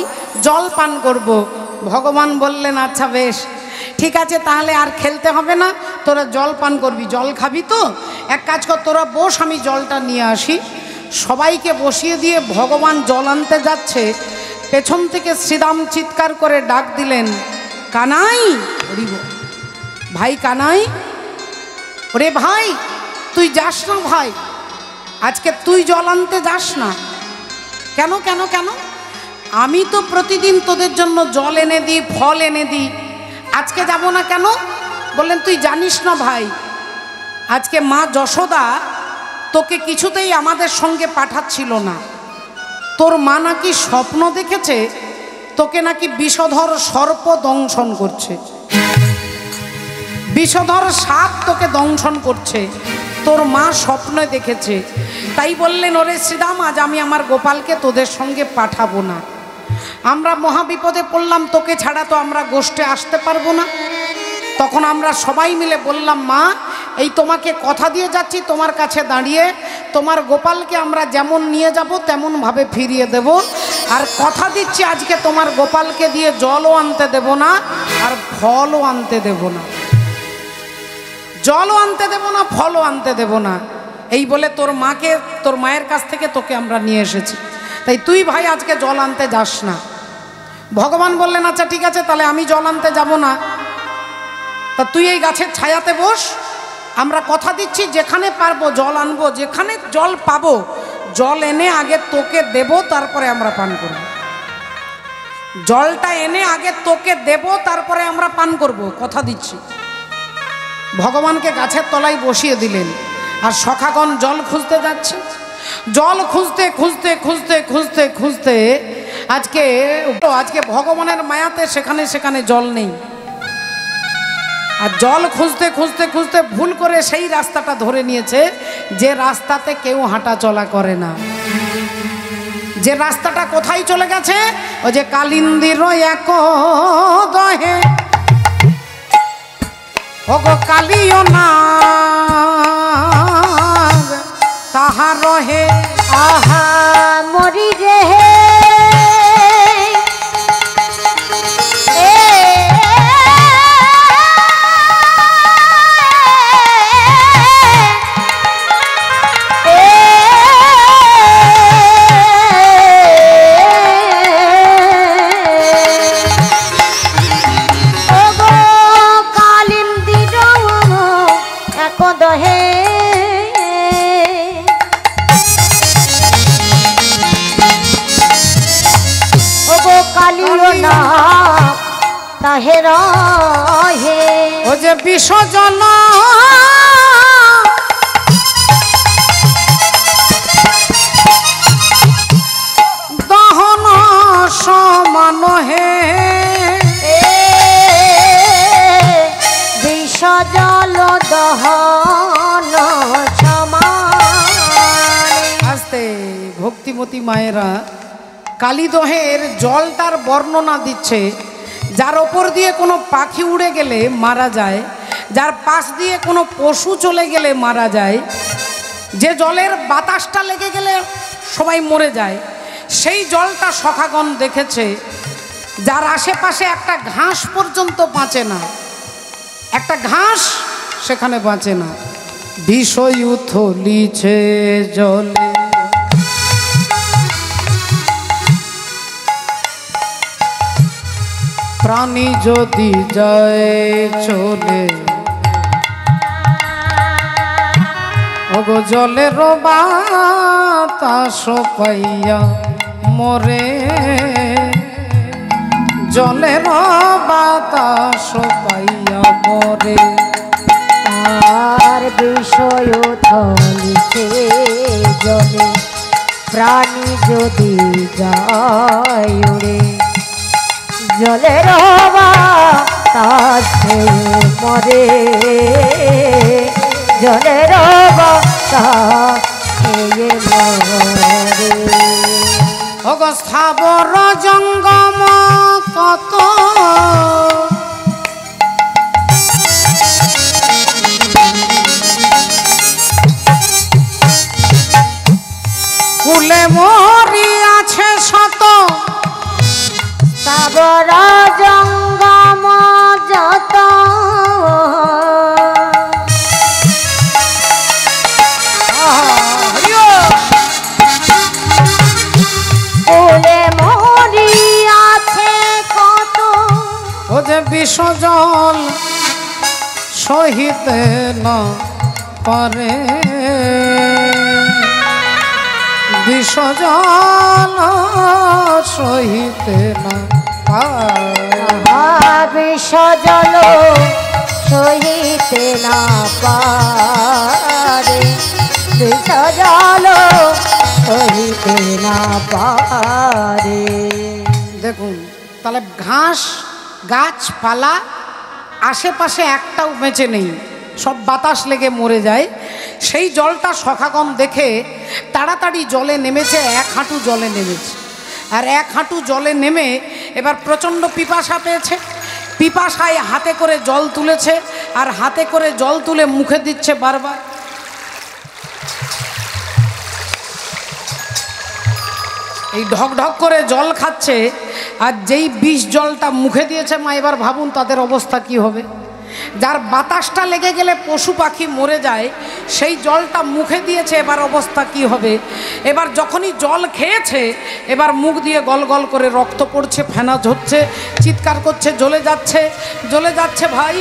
জল পান করব। ভগবান বললেন আচ্ছা বেশ ঠিক আছে, তাহলে আর খেলতে হবে না, তোরা জল পান করবি। জল খাবি তো এক কাজ কর, তোরা বস, আমি জলটা নিয়ে আসি। সবাইকে বসিয়ে দিয়ে ভগবান জল আনতে যাচ্ছে, পেছন থেকে শ্রীরাম চিৎকার করে ডাক দিলেন, কানাই। ভাই কানাই, ওরে ভাই তুই যাস না ভাই, আজকে তুই জল আনতে যাস না। কেন কেন কেন? আমি তো প্রতিদিন তোদের জন্য জল এনে দিই, ফল এনে দিই, আজকে যাব না কেন? বললেন তুই জানিস না ভাই, আজকে মা যশোদা তোকে কিছুতেই আমাদের সঙ্গে পাঠাচ্ছিল না। তোর মা নাকি স্বপ্ন দেখেছে তোকে নাকি বিষধর সর্প দংশন করছে, বিষধর সাপ তোকে দংশন করছে, তোর মা স্বপ্নে দেখেছে। তাই বললেন ওরে শ্রীরাম, আজ আমি আমার গোপালকে তোদের সঙ্গে পাঠাবো না। আমরা মহাবিপদে পড়লাম, তোকে ছাড়া তো আমরা গোষ্ঠে আসতে পারবো না। তখন আমরা সবাই মিলে বললাম, মা এই তোমাকে কথা দিয়ে যাচ্ছি, তোমার কাছে দাঁড়িয়ে তোমার গোপালকে আমরা যেমন নিয়ে যাব তেমনভাবে ফিরিয়ে দেব। আর কথা দিচ্ছি আজকে তোমার গোপালকে দিয়ে জলও আনতে দেব না, আর ফলও আনতে দেব না, জলও আনতে দেব না, ফলও আনতে দেব না। এই বলে তোর মাকে, তোর মায়ের কাছ থেকে তোকে আমরা নিয়ে এসেছি, তাই তুই ভাই আজকে জল আনতে যাস না। ভগবান বললেন আচ্ছা ঠিক আছে, তাহলে আমি জল আনতে যাব না, তা তুই এই গাছের ছায়াতে বস, আমরা কথা দিচ্ছি যেখানে পারবো জল আনবো, যেখানে জল পাবো জল এনে আগে তোকে দেব, তারপরে আমরা পান করব। জলটা এনে আগে তোকে দেব, তারপরে আমরা পান করব, কথা দিচ্ছি। ভগবানকে গাছের তলায় বসিয়ে দিলেন, আর সখাগণ জল খুঁজতে যাচ্ছে। জল খুঁজতে খুঁজতে খুঁজতে খুঁজতে খুঁজতে আজকে ভগবানের মায়াতে সেখানে সেখানে জল নেই। আর জল খুঁজতে খুঁজতে খুঁজতে ভুল করে সেই রাস্তাটা ধরে নিয়েছে যে রাস্তাতে কেউ হাঁটা চলা করে না। যে রাস্তাটা কোথায় চলে গেছে? ওই যে কালিন্দির এক দহে ওগো কালিও না তাহা রহে। আহা মরি রে তাহে রহে। ও যে বিশ্বজন দহন সমান হে, বিশ্বজল দহন সমান। আস্তে ভক্তিমতী মায়েরা কালীদহের জলটার বর্ণনা দিচ্ছে। যার ওপর দিয়ে কোনো পাখি উড়ে গেলে মারা যায়, যার পাশ দিয়ে কোনো পশু চলে গেলে মারা যায়, যে জলের বাতাসটা লেগে গেলে সবাই মরে যায়, সেই জলটা সখাগণ দেখেছে। যার আশেপাশে একটা ঘাস পর্যন্ত বাঁচে না, একটা ঘাস সেখানে বাঁচে না। বিষয় উথলিছে জলে প্রাণী যদি যায় চলে, ও ওগো জলের বাতাস পাইয়া মরে, জলের বাতাস পাইয়া মরে। আর বিষয় থলিতে জলে প্রাণী যদি যায় উড়ে, জলের বাতাসে মরে, জলের বাতাসে মরে। ওগো স্থাবর জঙ্গম কত, কুলে মরি আছে শত, স্থাবর জঙ্গম যত, কুলে মরি আছে কত, ও যে বিষ জল সহিতে না পারে, বিষ জল সহিতে না পারে। বিষ জল সহিতে না পারে, বিষ জল সহিতে না পারে। দেখুন তাহলে ঘাস গাছপালা আশেপাশে একটাও বেঁচে নেই, সব বাতাস লেগে মরে যায়। সেই জলটা সখাগণ দেখে তাড়াতাড়ি জলে নেমেছে, এক হাঁটু জলে নেমেছে। আর এক হাঁটু জলে নেমে এবার প্রচণ্ড পিপাসা পেয়েছে, পিপাসায় হাতে করে জল তুলেছে, আর হাতে করে জল তুলে মুখে দিচ্ছে বারবার। এই ঢক ঢক করে জল খাচ্ছে, আর যেই বিষ জলটা মুখে দিয়েছে মা, এবার ভাবুন তাদের অবস্থা কি হবে। যার বাতাসটা লেগে গেলে পশু পাখি মরে যায়, সেই জলটা মুখে দিয়েছে, এবার অবস্থা কি হবে। এবার যখনই জল খেয়েছে, এবার মুখ দিয়ে গল গল করে রক্ত পড়ছে, ফেনা ঝরছে, চিৎকার করছে, জ্বলে যাচ্ছে, জ্বলে যাচ্ছে, ভাই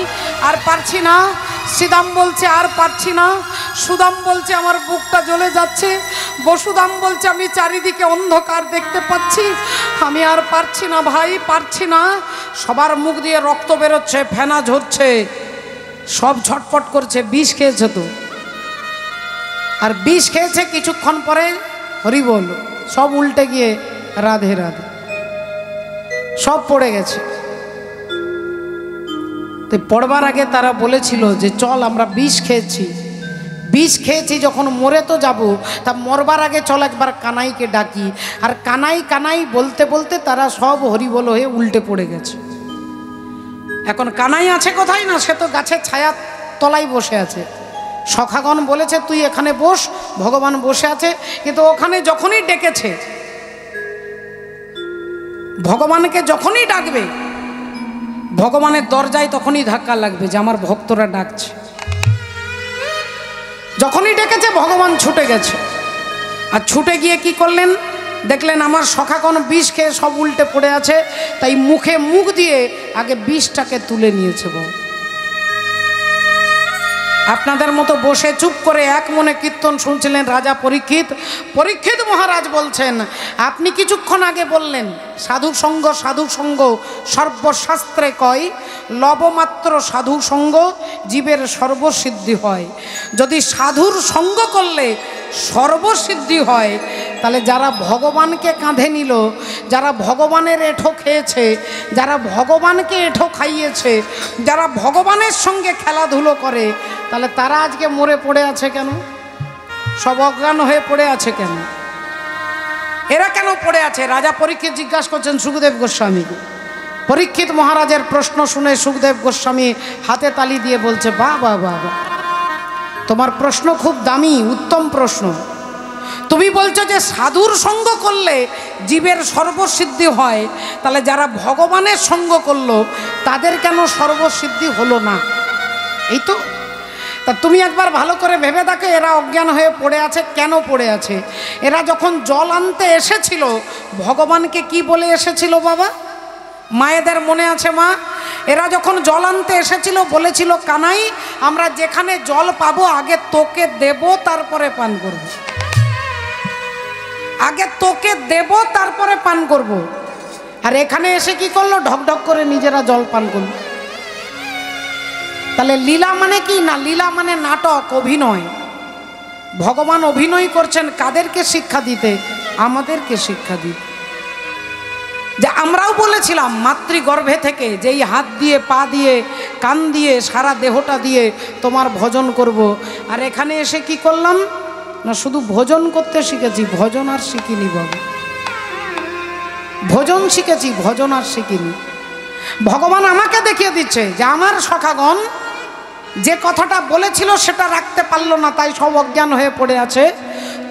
আর পারছি না। শ্রীদাম বলছে আর পারছি না, সুদাম বলছে আমার বুকটা জ্বলে যাচ্ছে, বসুদাম বলছে আমি চারিদিকে অন্ধকার দেখতে পাচ্ছি, আমি আর পারছি না ভাই, পারছি না। সবার মুখ দিয়ে রক্ত বেরোচ্ছে, ফেনা ঝরছে, সব ছটফট করছে, বিষ খেয়েছে তো। আর বিষ খেয়েছে, কিছুক্ষণ পরে হরি বল, সব উল্টে গিয়ে রাধে রাধে, সব পড়ে গেছে। তো পড়বার আগে তারা বলেছিল যে চল আমরা বিষ খেয়েছি, বিষ খেয়েছি যখন মরে তো যাব, তা মরবার আগে চল একবার কানাইকে ডাকি। আর কানাই কানাই বলতে বলতে তারা সব হরিবল হয়ে উল্টে পড়ে গেছে। এখন কানাই আছে কোথায় না, সে তো গাছের ছায়া তলায় বসে আছে। সখাগণ বলেছে তুই এখানে বস, ভগবান বসে আছে। কিন্তু ওখানে যখনই ডেকেছে, ভগবানকে যখনই ডাকবে, ভগবানের দরজায় তখনই ধাক্কা লাগবে যে আমার ভক্তরা ডাকছে। যখনই ডেকেছে ভগবান ছুটে গেছে। আর ছুটে গিয়ে কি করলেন, দেখলেন আমার সখাগণ বিষ খেয়ে সব উল্টে পড়ে আছে, তাই মুখে মুখ দিয়ে আগে বিষটাকে তুলে নিয়েছে। আপনাদের মতো বসে চুপ করে এক মনে কীর্তন শুনছিলেন রাজা পরীক্ষিত। পরীক্ষিত মহারাজ বলছেন, আপনি কিছুক্ষণ আগে বললেন সাধু সঙ্গ, সাধু সঙ্গ সর্বশাস্ত্রে কয়, লবমাত্র সাধু সঙ্গ জীবের সর্বসিদ্ধি হয়। যদি সাধুর সঙ্গ করলে সর্বসিদ্ধি হয়, তাহলে যারা ভগবানকে কাঁধে নিল, যারা ভগবানের এঁঠো খেয়েছে, যারা ভগবানকে এঁঠো খাইয়েছে, যারা ভগবানের সঙ্গে খেলাধুলো করে, তাহলে তারা আজকে মরে পড়ে আছে কেন? সব অজ্ঞান হয়ে পড়ে আছে কেন? এরা কেন পড়ে আছে? রাজা পরীক্ষিত জিজ্ঞাসা করছেন সুখদেব গোস্বামীকে। পরীক্ষিত মহারাজের প্রশ্ন শুনে সুখদেব গোস্বামী হাতে তালি দিয়ে বলছে, বাহ বাহ বাহ বাহ, তোমার প্রশ্ন খুব দামি, উত্তম প্রশ্ন। তুমি বলছো যে সাধুর সঙ্গ করলে জীবের সর্বসিদ্ধি হয়, তাহলে যারা ভগবানের সঙ্গ করলো তাদের কেন সর্বসিদ্ধি হলো না? এই তো। তা তুমি একবার ভালো করে ভেবে দেখো, এরা অজ্ঞান হয়ে পড়ে আছে কেন পড়ে আছে? এরা যখন জল আনতে এসেছিল, ভগবানকে কি বলে এসেছিল বাবা? মায়েদের মনে আছে মা? এরা যখন জল আনতে এসেছিল বলেছিল, কানাই আমরা যেখানে জল পাবো আগে তোকে দেব তারপরে পান করব, আগে তোকে দেব তারপরে পান করব। আর এখানে এসে কি করলো, ঢকঢক করে নিজেরা জল পান করলো। তাহলে লীলা মানে কি না, লীলা মানে নাটক, অভিনয়। ভগবান অভিনয় করছেন কাদেরকে শিক্ষা দিতে, আমাদেরকে শিক্ষা দিতে। যে আমরাও বলেছিলাম মাতৃগর্ভে থেকে যে এই হাত দিয়ে পা দিয়ে কান দিয়ে সারা দেহটা দিয়ে তোমার ভজন করব। আর এখানে এসে কি করলাম না, শুধু ভজন করতে শিখেছি, ভজন আর শিখিনি বাবা। ভজন শিখেছি, ভজন আর শিখিনি। ভগবান আমাকে দেখিয়ে দিচ্ছে যে আমার সখাগণ যে কথাটা বলেছিল সেটা রাখতে পারলো না, তাই সব অজ্ঞান হয়ে পড়ে আছে।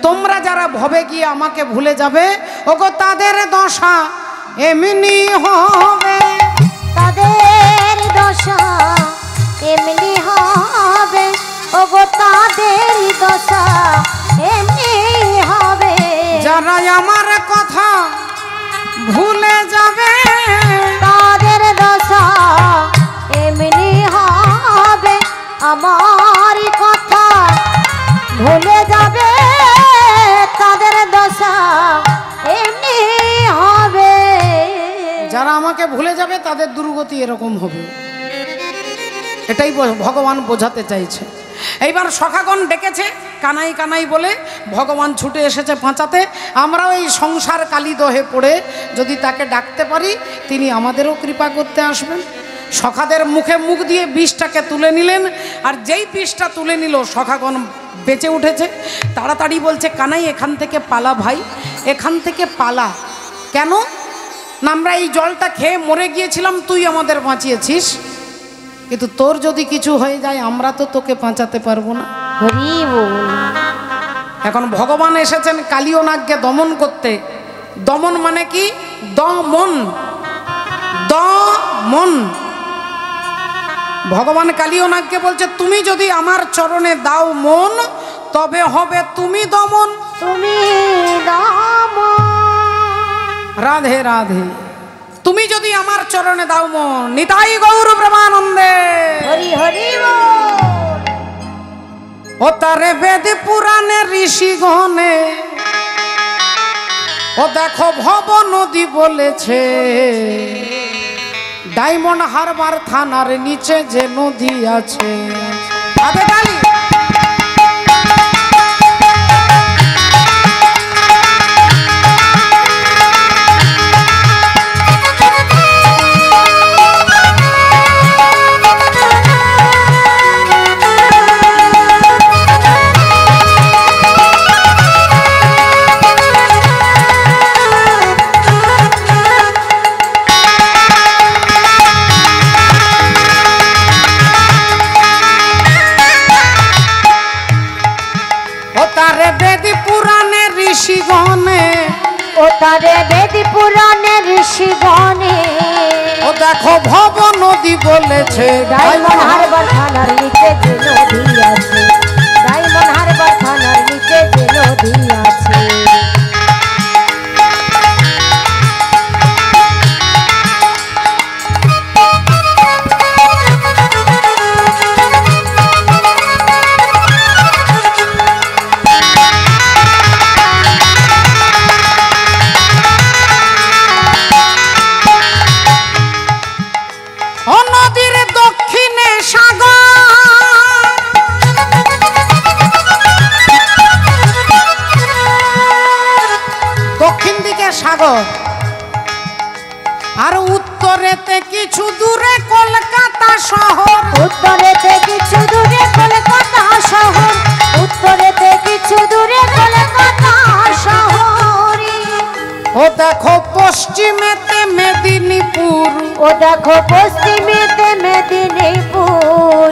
তোমরা যারা ভবে গিয়ে আমাকে ভুলে যাবে, ওগো তাদের দশা এমনি হবে, তাদের দশা এমনি হবে, ওগো তাদের দশা এমনি হবে। যারা আমার কথা ভুলে যাবে, তাদের দশা এমনি হবে, আমার কথা ভুলে যাবে, তাদের দশা এমনি হবে। যারা আমাকে ভুলে যাবে তাদের দুর্গতি এরকম হবে, এটাই ভগবান বোঝাতে চাইছে। এইবার সখাগণ ডেকেছে কানাই কানাই বলে, ভগবান ছুটে এসেছে বাঁচাতে। আমরাও এই সংসার কালিদহে পড়ে যদি তাকে ডাকতে পারি, তিনি আমাদেরও কৃপা করতে আসবেন। সখাদের মুখে মুখ দিয়ে বিষটাকে তুলে নিলেন, আর যেই বিষটা তুলে নিল সখাগণ বেঁচে উঠেছে। তাড়াতাড়ি বলছে, কানাই এখান থেকে পালা ভাই, এখান থেকে পালা। কেন না, আমরা এই জলটা খেয়ে মরে গিয়েছিলাম, তুই আমাদের বাঁচিয়েছিস, কিন্তু তোর যদি কিছু হয়ে যায় আমরা তো তোকে বাঁচাতে পারবো না। হরি বল। এখন ভগবান এসেছেন কালীয় নাগকে দমন করতে। দমন মানে কি, দমন, দমন। ভগবান কালীয় নাগকে বলছে, তুমি যদি আমার চরণে দাও মন, তবে হবে তুমি দমন। তুমি দমন। রাধে রাধে। তুমি যদি আমার চরণে দাও মন, নিতাই গৌর প্রেমানন্দে। হরি হরি বল। ও তারে বেদ পুরাণে ঋষিগণে, ও দেখো ভব নদী বলেছে, ডায়মন্ড হারবার থানার নিচে যে নদী আছে। আবে ডালি ঋষিগণে, ও তারে বেদ পুরাণে ঋষিগণে, ও দেখো ভব নদী বলেছে, ডায়মন্ড হারবার থানার নিচে যে নদী আছে, ডায়মন্ড হারবার থানার নিচে যে নদী আছে। সাগর, আর উত্তরেতে কিছু দূরে কলকাতা শহর, উত্তরেতে কিছু দূরে কলকাতা শহর, উত্তরেতে কিছু দূরে কলকাতা শহর। ও দেখো পশ্চিমেতে মেদিনীপুর, ও দেখো পশ্চিমেতে মেদিনীপুর,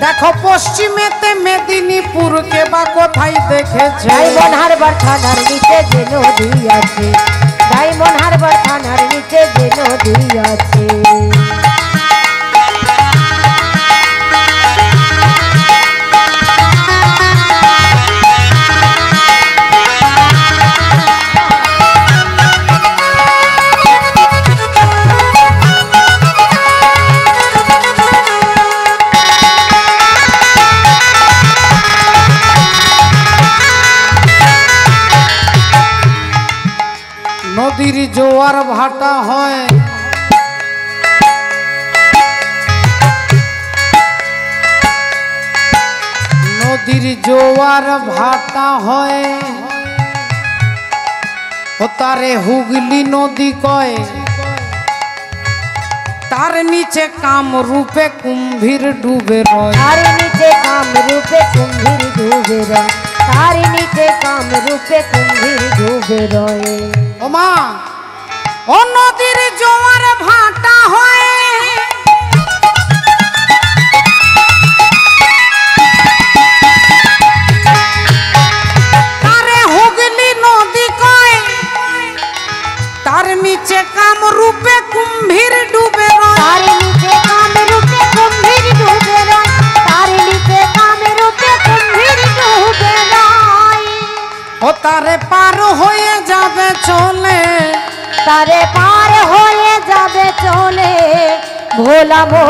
দেখো পশ্চিমেতে মেদিনীপুর কে বা কোথায় দেখেছে, ডায়মন্ড হারবার থানার নিচে যে নদী আছে, ডায়মন্ড হারবার থানার নিচে যে নদী আছে। নদীর জোয়ার ভাটা হয়, নদীর জোয়ার ভাটা হয়, ও তারে হুগলি নদী কয়, তার নিচে কাম রূপে কুম্ভীর ডুবে রয়। তার নিচে কাম রূপে কুম্ভীর ডুবে রয়, তার নিচে কাম রূপে কুম্ভীর ডুবে রয়। ও মা, ও নদীর জোয়ার ভাটা হয়, তারে হুগলি নদী কয়, তার নিচে কাম রূপে কুম্ভীর ডুবে রয়। তার নিচে কাম রূপে কুম্ভীর ডুবে রয়, তার নিচে কাম রূপে কুম্ভীর ডুবে রয়। ও তারে পার হয়ে যাবে চলে, তারে পার হয়ে যাবে চলে ভোলা মো।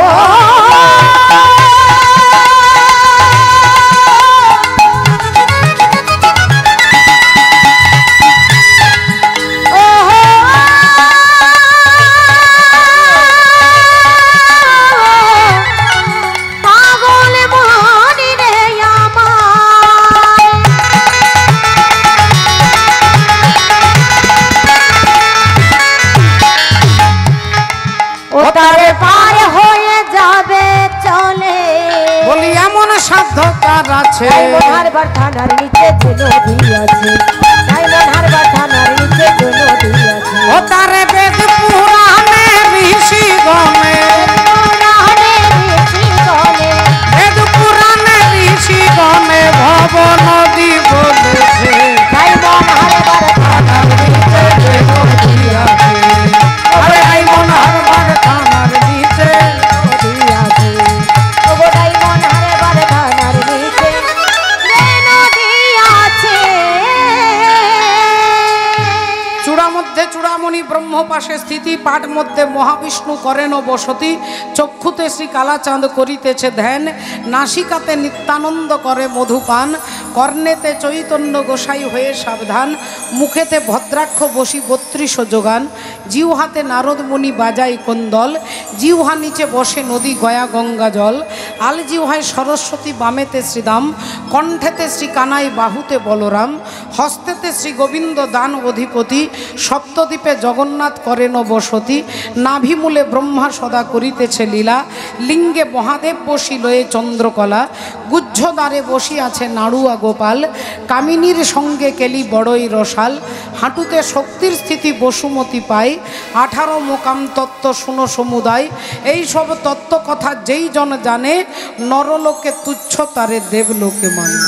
তারে পার হয়ে যাবে চলে। বলি এমন সাধ্য কার আছে, হারবার থানার নিচে যে নদী আছে, হারবার থানার নিচে যে নদী আছে। ও তারে বেদ পুরাণে ঋষি গণে, বেদ পুরাণে ঋষি গণে ভব নদী বলেছে, হারবার থানার নিচে যে নদী আছে, আরে আইমন হারবার থানার নিচে নদী আছে। হারবার থানার নিচে যে নদী আছে। চূড়া মধ্যে চূড়ামণি ব্রহ্ম পাশে স্থিতি, পাঠ মধ্যে মহাবিষ্ণু করেন বসতি, চক্ষুতে শ্রী কালাচাঁদ করিতেছে ধ্যান, নাসিকাতে নিত্যানন্দ করে মধুপান, কর্ণেতে চৈতন্য গোসাই হয়ে সাবধান, মুখেতে ভদ্রাক্ষ বসি ৩২ যোগান, জিহ্বাতে নারদ মুনি বাজাই কোন্দল, জিহ্বা নিচে বসে নদী গয়া গঙ্গা জল, আল জিহ্বায় সরস্বতী, বামেতে শ্রীদাম, কণ্ঠেতে শ্রী কানাই, বাহুতে বলরাম, হস্তেতে শ্রী গোবিন্দ দান অধিপতি, সপ্তদ্বীপে জগন্নাথ করেন বসতি, নাভিমূলে ব্রহ্মা সদা করিতেছে লীলা, লিঙ্গে মহাদেব বসি লয়ে চন্দ্রকলা, গুজ্জদ্বারে বসি আছে নাড়ুয়া গোপাল, কামিনীর সঙ্গে কেলি বড়ই রসাল, হাঁটুতে শক্তির স্থিতি বসুমতি পায়, 18 মোকাম তত্ত্ব শুনো সমুদায়, এই সব তত্ত্ব কথা যেই জন জানে, নরলোকে তুচ্ছ তারে দেবলোকে মানে।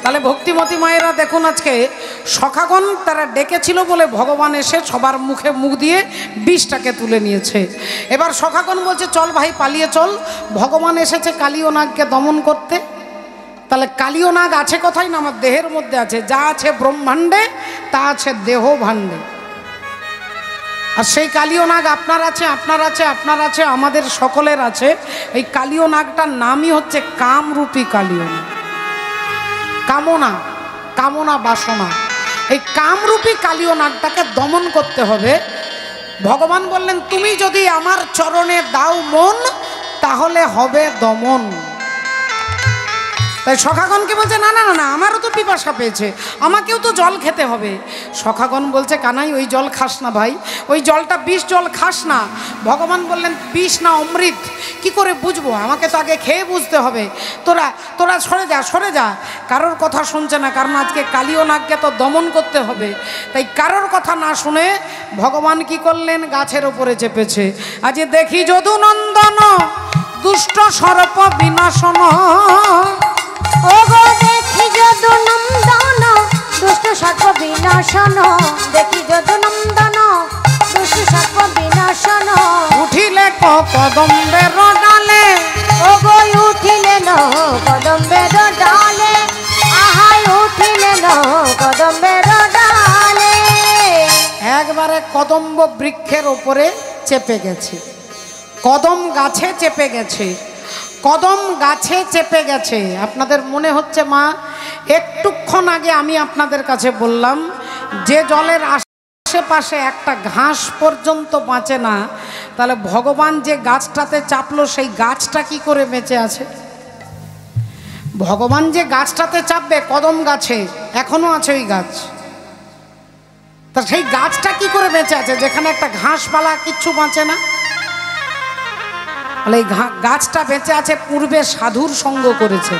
তাহলে ভক্তিমতী মায়েরা দেখুন, আজকে সখাগণ তারা ডেকেছিল বলে ভগবান এসে সবার মুখে মুখ দিয়ে বিষটাকে তুলে নিয়েছে। এবার সখাগণ বলছে চল ভাই পালিয়ে চল, ভগবান এসেছে কালীয় নাগকে দমন করতে। তাহলে কালীয় নাগ আছে কোথায় না? আমার দেহের মধ্যে আছে। যা আছে ব্রহ্মাণ্ডে তা আছে দেহ ভাণ্ডে। আর সেই কালীয় নাগ আপনার আছে, আপনার আছে, আপনার আছে, আমাদের সকলের আছে। এই কালীয় নাগটার নামই হচ্ছে কামরূপী কালীয় নাগ। কামনা, কামনা বাসনা, এই কামরূপী কালীয় নাগটাকে দমন করতে হবে। ভগবান বললেন তুমি যদি আমার চরণে দাও মন, তাহলে হবে দমন। তাই সখাগণকে বলছে না না না না, আমারও তো পিপাসা পেয়েছে, আমাকেও তো জল খেতে হবে। সখাগণ বলছে কানাই ওই জল খাস না ভাই, ওই জলটা বিষ জল খাস না। ভগবান বললেন বিষ না অমৃত কি করে বুঝবো, আমাকে তো আগে খেয়ে বুঝতে হবে। তোরা তোরা সরে যা, সরে যা। কারোর কথা শুনছে না, কারণ আজকে কালীয় নাগকে তো দমন করতে হবে। তাই কারোর কথা না শুনে ভগবান কি করলেন, গাছের ওপরে চেপেছে। আজ দেখি যদু নন্দন দুষ্ট সর্প বিনাশন, ওগো দেখি যদু নন্দন দুষ্ট সর্প বিনাশন, দেখি যদু নন্দন দুষ্ট সর্প বিনাশন। উঠিলে কদম্বের ডালে, ওগো উঠিলে ন কদম্বের ডালে, আহাই উঠিলে ন কদম্বের ডালে। একবারে কদম্ব বৃক্ষের ওপরে চেপে গেছে, কদম গাছে চেপে গেছে, কদম গাছে চেপে গেছে। আপনাদের মনে হচ্ছে মা, একটুক্ষণ আগে আমি আপনাদের কাছে বললাম যে জলের আশেপাশে একটা ঘাস পর্যন্ত বাঁচে না, তাহলে ভগবান যে গাছটাতে চাপলো সেই গাছটা কি করে বেঁচে আছে? ভগবান যে গাছটাতে চাপবে, কদম গাছে এখনো আছে ওই গাছ, তা সেই গাছটা কি করে বেঁচে আছে যেখানে একটা ঘাসপালা কিচ্ছু বাঁচে না? এই গাছটা বেঁচে আছে পূর্বে সাধুর সঙ্গ করেছে।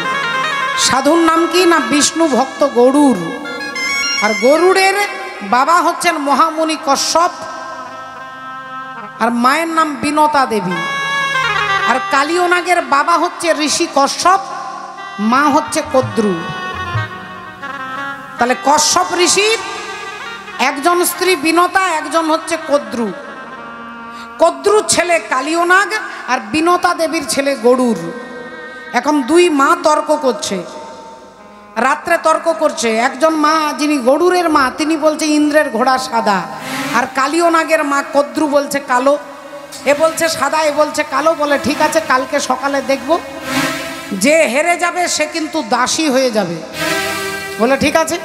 সাধুর নাম কি না? বিষ্ণু ভক্ত গরুর। আর গরুড়ের বাবা হচ্ছেন মহামুনি কশ্যপ, আর মায়ের নাম বিনতা দেবী। আর কালিয়নাগের বাবা হচ্ছে ঋষি কশ্যপ, মা হচ্ছে কদ্রু। তাহলে কশ্যপ ঋষির একজন স্ত্রী বিনতা, একজন হচ্ছে কদ্রু। কদ্রুর ছেলে কালিয়নাগ আর বিনতা দেবীর ছেলে গরুর। এখন দুই মা তর্ক করছে, রাত্রে তর্ক করছে। একজন মা যিনি গরুরের মা, তিনি বলছে ইন্দ্রের ঘোড়া সাদা, আর কালিয়নাগের মা কদ্রু বলছে কালো। এ বলছে সাদা, এ বলছে কালো। বলে ঠিক আছে, কালকে সকালে দেখব, যে হেরে যাবে সে কিন্তু দাসী হয়ে যাবে। বলে ঠিক আছে।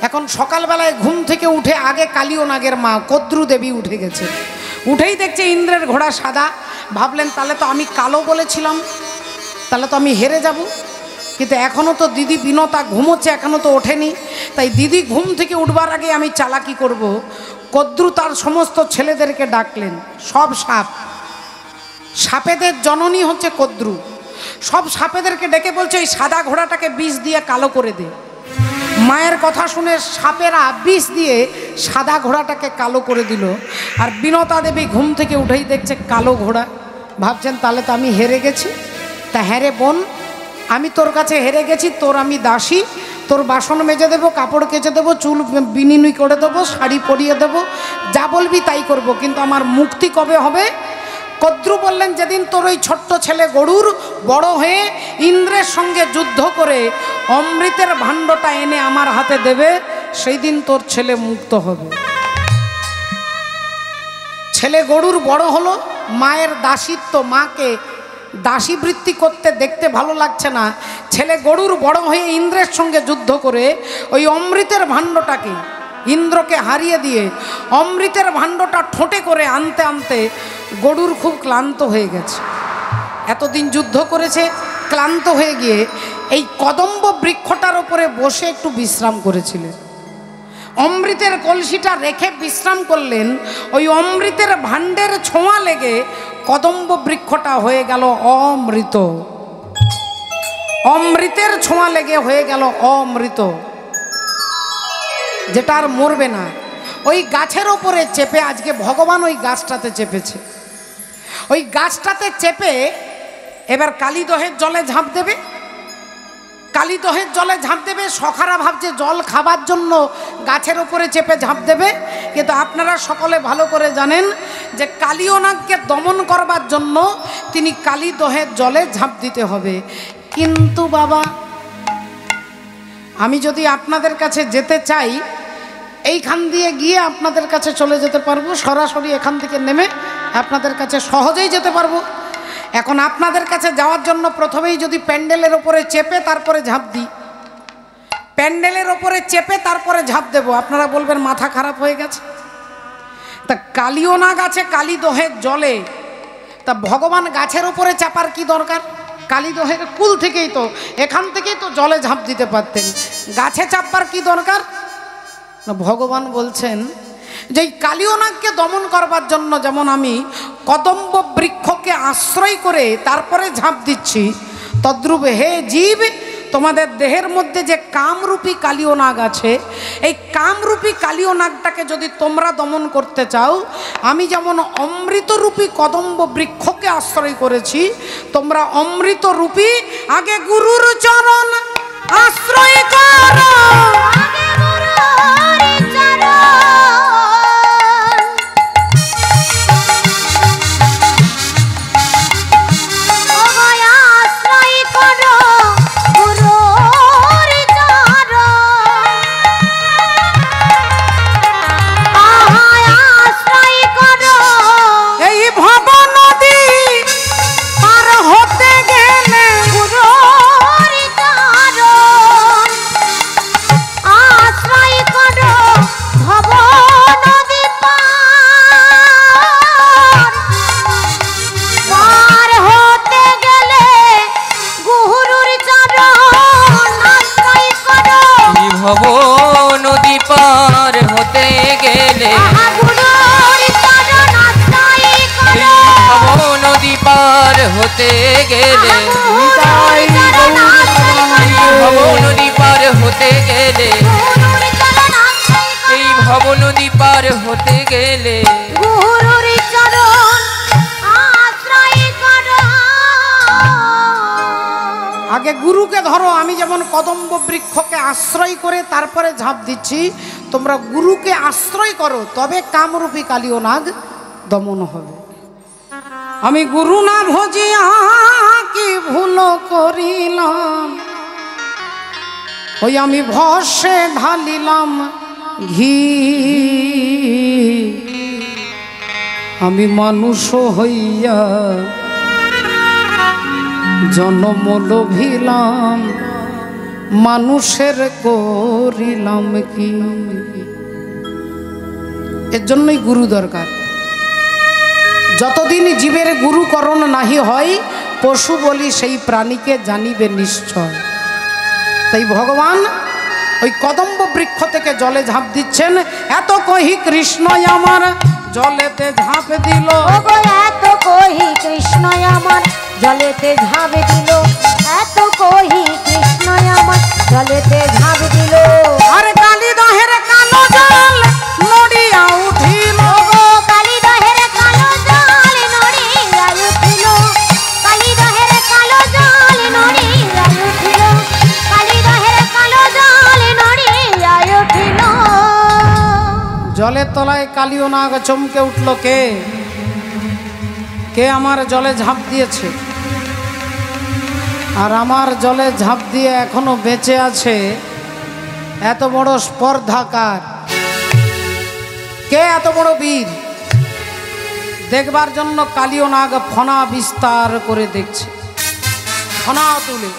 এখন সকালবেলায় ঘুম থেকে উঠে আগে কালিয়নাগের মা কদ্রু দেবী উঠে গেছে। উঠেই দেখছে ইন্দ্রের ঘোড়া সাদা। ভাবলেন তাহলে তো আমি কালো বলেছিলাম, তাহলে তো আমি হেরে যাব। কিন্তু এখনও তো দিদি বিনতা ঘুমোচ্ছে, এখনও তো ওঠেনি। তাই দিদি ঘুম থেকে উঠবার আগে আমি চালাকি করব। কদ্রু তার সমস্ত ছেলেদেরকে ডাকলেন, সব সাপ, সাপেদের জননী হচ্ছে কদ্রু। সব সাপেদেরকে ডেকে বলছে এই সাদা ঘোড়াটাকে বিষ দিয়ে কালো করে দে। মায়ের কথা শুনে সাপেরা বিষ দিয়ে সাদা ঘোড়াটাকে কালো করে দিল। আর বিনতা দেবী ঘুম থেকে উঠেই দেখছে কালো ঘোড়া। ভাবছেন তাহলে তো আমি হেরে গেছি। তা হ্যাঁ রে বোন, আমি তোর কাছে হেরে গেছি, তোর আমি দাসী, তোর বাসন মেজে দেবো, কাপড় কেচে দেবো, চুল বিনিনুই করে দেবো, শাড়ি পরিয়ে দেবো, যা বলবি তাই করব, কিন্তু আমার মুক্তি কবে হবে? কদ্রু বললেন যেদিন তোর ওই ছোট্ট ছেলে গরুর বড় হয়ে ইন্দ্রের সঙ্গে যুদ্ধ করে অমৃতের ভাণ্ডটা এনে আমার হাতে দেবে, সেই দিন তোর ছেলে মুক্ত হবে। ছেলে গরুর বড় হলো, মায়ের দাসিত্ব, মাকে দাসী বৃত্তি করতে দেখতে ভালো লাগছে না। ছেলে গরুর বড় হয়ে ইন্দ্রের সঙ্গে যুদ্ধ করে ওই অমৃতের ভাণ্ডটাকে ইন্দ্রকে হারিয়ে দিয়ে অমৃতের ভাণ্ডটা ঠোঁটে করে আনতে আনতে গরুর খুব ক্লান্ত হয়ে গেছে। এতদিন যুদ্ধ করেছে, ক্লান্ত হয়ে গিয়ে এই কদম্ব বৃক্ষটার উপরে বসে একটু বিশ্রাম করেছিলেন। অমৃতের কলসিটা রেখে বিশ্রাম করলেন। ওই অমৃতের ভাণ্ডের ছোঁয়া লেগে কদম্ব বৃক্ষটা হয়ে গেল অমৃত। অমৃতের ছোঁয়া লেগে হয়ে গেল অমৃত, যেটা আর মরবে না। ওই গাছের ওপরে চেপে আজকে ভগবান ওই গাছটাতে চেপেছে। ওই গাছটাতে চেপে এবার কালীদহের জলে ঝাঁপ দেবে। কালীদহের জলে ঝাঁপ দেবে। সখারা ভাবছে জল খাবার জন্য গাছের ওপরে চেপে ঝাঁপ দেবে, কিন্তু আপনারা সকলে ভালো করে জানেন যে কালিয়নাগকে দমন করবার জন্য তিনি কালীদহের জলে ঝাঁপ দিতে হবে। কিন্তু বাবা, আমি যদি আপনাদের কাছে যেতে চাই, এইখান দিয়ে গিয়ে আপনাদের কাছে চলে যেতে পারবো, সরাসরি এখান থেকে নেমে আপনাদের কাছে সহজেই যেতে পারবো। এখন আপনাদের কাছে যাওয়ার জন্য প্রথমেই যদি প্যান্ডেলের ওপরে চেপে তারপরে ঝাঁপ দিই, প্যান্ডেলের ওপরে চেপে তারপরে ঝাঁপ দেব, আপনারা বলবেন মাথা খারাপ হয়ে গেছে। তা কালিয়নাগ আছে কালীদহের জলে, তা ভগবান গাছের ওপরে চাপার কি দরকার? কালীদহের কুল থেকেই তো, এখান থেকেই তো জলে ঝাঁপ দিতে পারতেন, গাছে চাপবার কি দরকার? ভগবান বলছেন যে এই কালিয়নাগকে দমন করবার জন্য যেমন আমি কদম্ব বৃক্ষকে আশ্রয় করে তারপরে ঝাঁপ দিচ্ছি, তদ্রূপ হে জীব, তোমাদের দেহের মধ্যে যে কামরূপী কালিয়নাগ আছে, এই কামরূপী কালিয়নাগটাকে যদি তোমরা দমন করতে চাও, আমি যেমন অমৃতরূপী কদম্ব বৃক্ষকে আশ্রয় করেছি, তোমরা অমৃতরূপী আগে গুরুর চরণ আশ্রয় করো। হতে গেলে গুরুর চরণ আশ্রয় এই করে ভব নদী পার হতে গেলে গুরুর চরণ আশ্রয় করে এই ভব নদী পার হতে গেলে গুরুর চরণ আশ্রয় করো। আগে গুরুকে ধরো। আমি যেমন কদম্ব বৃক্ষকে আশ্রয় করে তারপরে ঝাঁপ দিচ্ছি, তোমরা গুরুকে আশ্রয় করো, তবে কামরূপী কালীয় নাগ দমন হবে। আমি গুরু না ভজিয়া কি ভুল করিলাম, ওই আমি ভস্যে ঢালিলাম ঘি। আমি মানুষ হইয়া জন্ম লোভিলাম, মানুষের করিলাম কি। এর জন্যই গুরু দরকার। যতদিন জীবের গুরুকরণ নাহি হয়, পশু বলি সেই প্রাণীকে জানিবে নিশ্চয়। তাই ভগবান ওই কদম্ব বৃক্ষ থেকে জলে ঝাঁপ দিচ্ছেন। এত কহি কৃষ্ণ আমার জলেতে ঝাঁপ দিল। ওগো এত কহি কৃষ্ণ আমার জলেতে ঝাঁপ দিল, এত কহি কৃষ্ণ আমার জলেতে ঝাঁপ দিল। আর কালী দহের কালো জল নড়িয়া উঠিল। ওগো কালী দহের কালো জল নড়িয়া উঠিল, কালী দহের কালো জল নড়িয়া উঠিল, কালী দহের কালো জল নড়িয়া উঠিল। জলের তলায় কালীয় নাগ চমকে উঠল। কে কে আমার জলে ঝাঁপ দিয়েছে? আর আমার জলে ঝাঁপ দিয়ে এখনো বেঁচে আছে এত বড় স্পর্ধাকার কে? এত বড় বীর। দেখবার জন্য কালীয় নাগ ফনা বিস্তার করে দেখছে। ফনা তুলে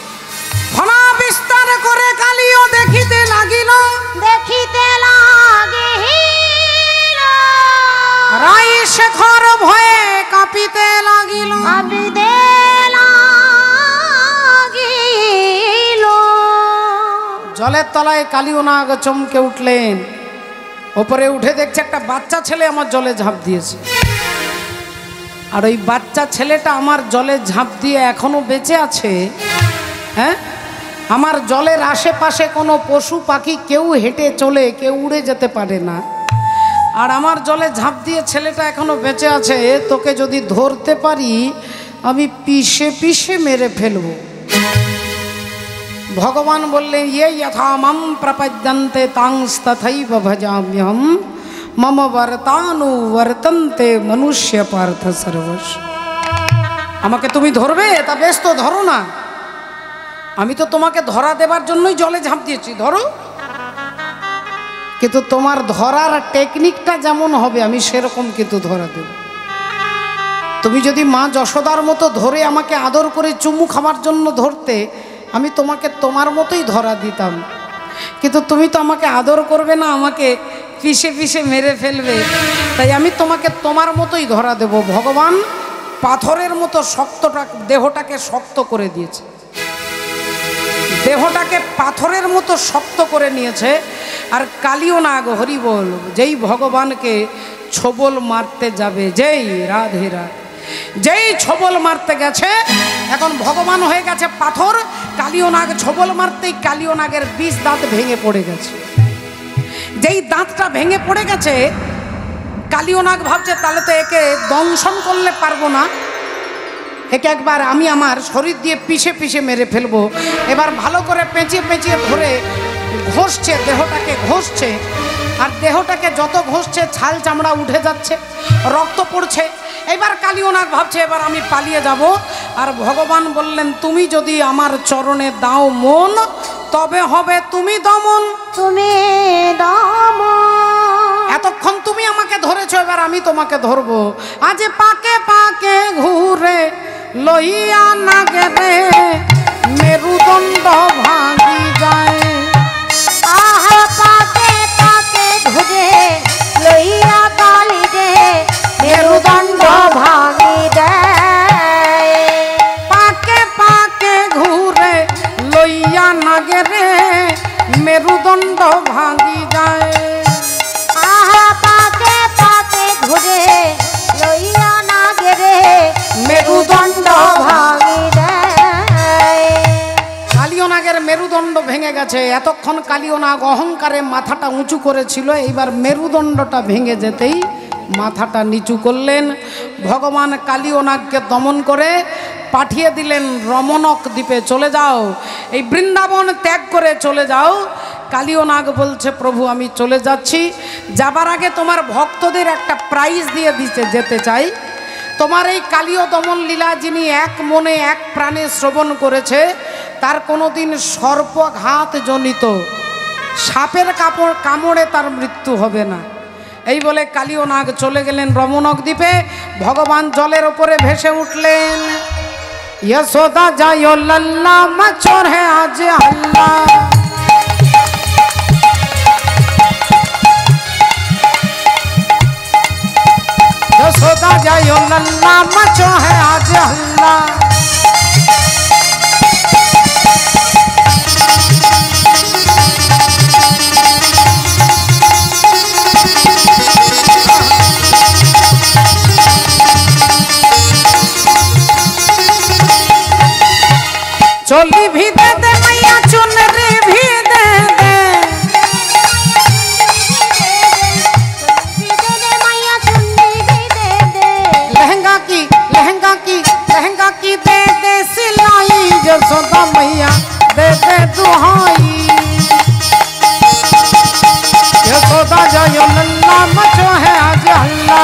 ফনা বিস্তার করে কালীয় দেখিতে লাগিল। দেখিতে লাগিল রাই শেখর ভয়ে কাঁপিতে লাগিল। কাঁপিতে লাগিল। জলের তলায় কালীয় নাগ চমকে উঠলেন। ওপরে উঠে দেখছে একটা বাচ্চা ছেলে আমার জলে ঝাঁপ দিয়েছে। আর ওই বাচ্চা ছেলেটা আমার জলে ঝাঁপ দিয়ে এখনো বেঁচে আছে। হ্যাঁ, আমার জলের আশেপাশে কোনো পশু পাখি কেউ হেঁটে চলে, কেউ উড়ে যেতে পারে না। আর আমার জলে ঝাঁপ দিয়ে ছেলেটা এখনো বেঁচে আছে। তোকে যদি ধরতে পারি আমি পিষে পিষে মেরে ফেলবো। ভগবান বললেন, ইয়ে যথা মাম প্রপদ্যন্তে তাংস্তথৈব ভজাম্যহম মম বর্তানু বর্তন্তে মনুষ্য পার্থ সর্বস্ব। আমাকে তুমি ধরবে? তা বেশ, তো ধরো না। আমি তো তোমাকে ধরা দেবার জন্যই জলে ঝাঁপ দিয়েছি, ধরো। কিন্তু তোমার ধরার টেকনিকটা যেমন হবে আমি সেরকম কিন্তু ধরা দেব। তুমি যদি মা যশোদার মতো ধরে আমাকে আদর করে চুমু খাবার জন্য ধরতে, আমি তোমাকে তোমার মতোই ধরা দিতাম। কিন্তু তুমি তো আমাকে আদর করবে না, আমাকে পিষে পিষে মেরে ফেলবে। তাই আমি তোমাকে তোমার মতোই ধরা দেব। ভগবান পাথরের মতো দেহটাকে শক্ত করে দিয়েছে। দেহটাকে পাথরের মতো শক্ত করে নিয়েছে। আর কালীয় নাগ হরি বল, যেই ভগবানকে ছোবল মারতে যাবে, যেই রাধে রাধে, যেই ছোবল মারতে গেছে, এখন ভগবান হয়ে গেছে পাথর। কালীয় নাগ ছোবল মারতেই কালীয় নাগের 20 দাঁত ভেঙে পড়ে গেছে। যেই দাঁতটা ভেঙে পড়ে গেছে, কালীয় নাগ ভাবছে তাহলে তো একে দংশন করলে পারবো না, একে একবার আমি আমার শরীর দিয়ে পিষে পিষে মেরে ফেলবো। এবার ভালো করে পেঁচিয়ে পেঁচিয়ে ধরে ঘষছে, দেহটাকে ঘষছে। আর দেহটাকে যত ঘষছে ছাল চামড়া উঠে যাচ্ছে, রক্ত পড়ছে। এবার কালীয় নাগ ভাবছে এবার আমি পালিয়ে যাব। আর ভগবান বললেন, তুমি যদি আমার চরণে দাও মন, তবে হবে তুমি দমন। তুমি দমন। এতক্ষণ তুমি আমাকে ধরেছো, এবার আমি তোমাকে ধরবো। আজ পাকে পাকে ঘুরে লইয়া নাগে রে, মেরুদণ্ড ভাঙি যায়। আহা পাকে পাকে ঘুরে লইয়া কালি দে, মেরুদণ্ড ভাঙি দেয়। পাকে পাকে ঘুরে লইয়া নাগে রে, মেরুদণ্ড ভাঙি যায়। আহা পাকে পাকে ঘুরে লইয়া না গেরে, মেরুদণ্ড ভাঙি হয়ে গেছে। এতক্ষণ কালীয় নাগ অহংকারে মাথাটা উঁচু করেছিল, এইবার মেরুদণ্ডটা ভেঙে যেতেই মাথাটা নিচু করলেন। ভগবান কালীয় নাগকে দমন করে পাঠিয়ে দিলেন রমণক দ্বীপে, চলে যাও, এই বৃন্দাবন ত্যাগ করে চলে যাও। কালীয় নাগ বলছে, প্রভু আমি চলে যাচ্ছি, যাবার আগে তোমার ভক্তদের একটা প্রাইজ দিয়ে দিতে যেতে চাই। তোমার এই কালীয় দমন লীলা যিনি এক মনে এক প্রাণে শ্রবণ করেছে, তার কোনোদিন সর্পঘাত জনিত সাপের কামড়ে তার মৃত্যু হবে না। এই বলে কালীয় নাগ চলে গেলেন রমণক দ্বীপে। ভগবান জলের ওপরে ভেসে উঠলেন। यशोदा जायो लल्ला मचोर है आज हल्ला, यशोदा जायो लल्ला मचो है आज हल्ला। चोली भी दे दे मैया, चुनरी भी दे दे, लहंगा की दे दे सिलाई, यशोदा मैया दे दे दुहाई। यशोदा जायो लल्ला मचो है आज हल्ला,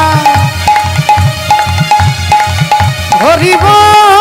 हरि बोल।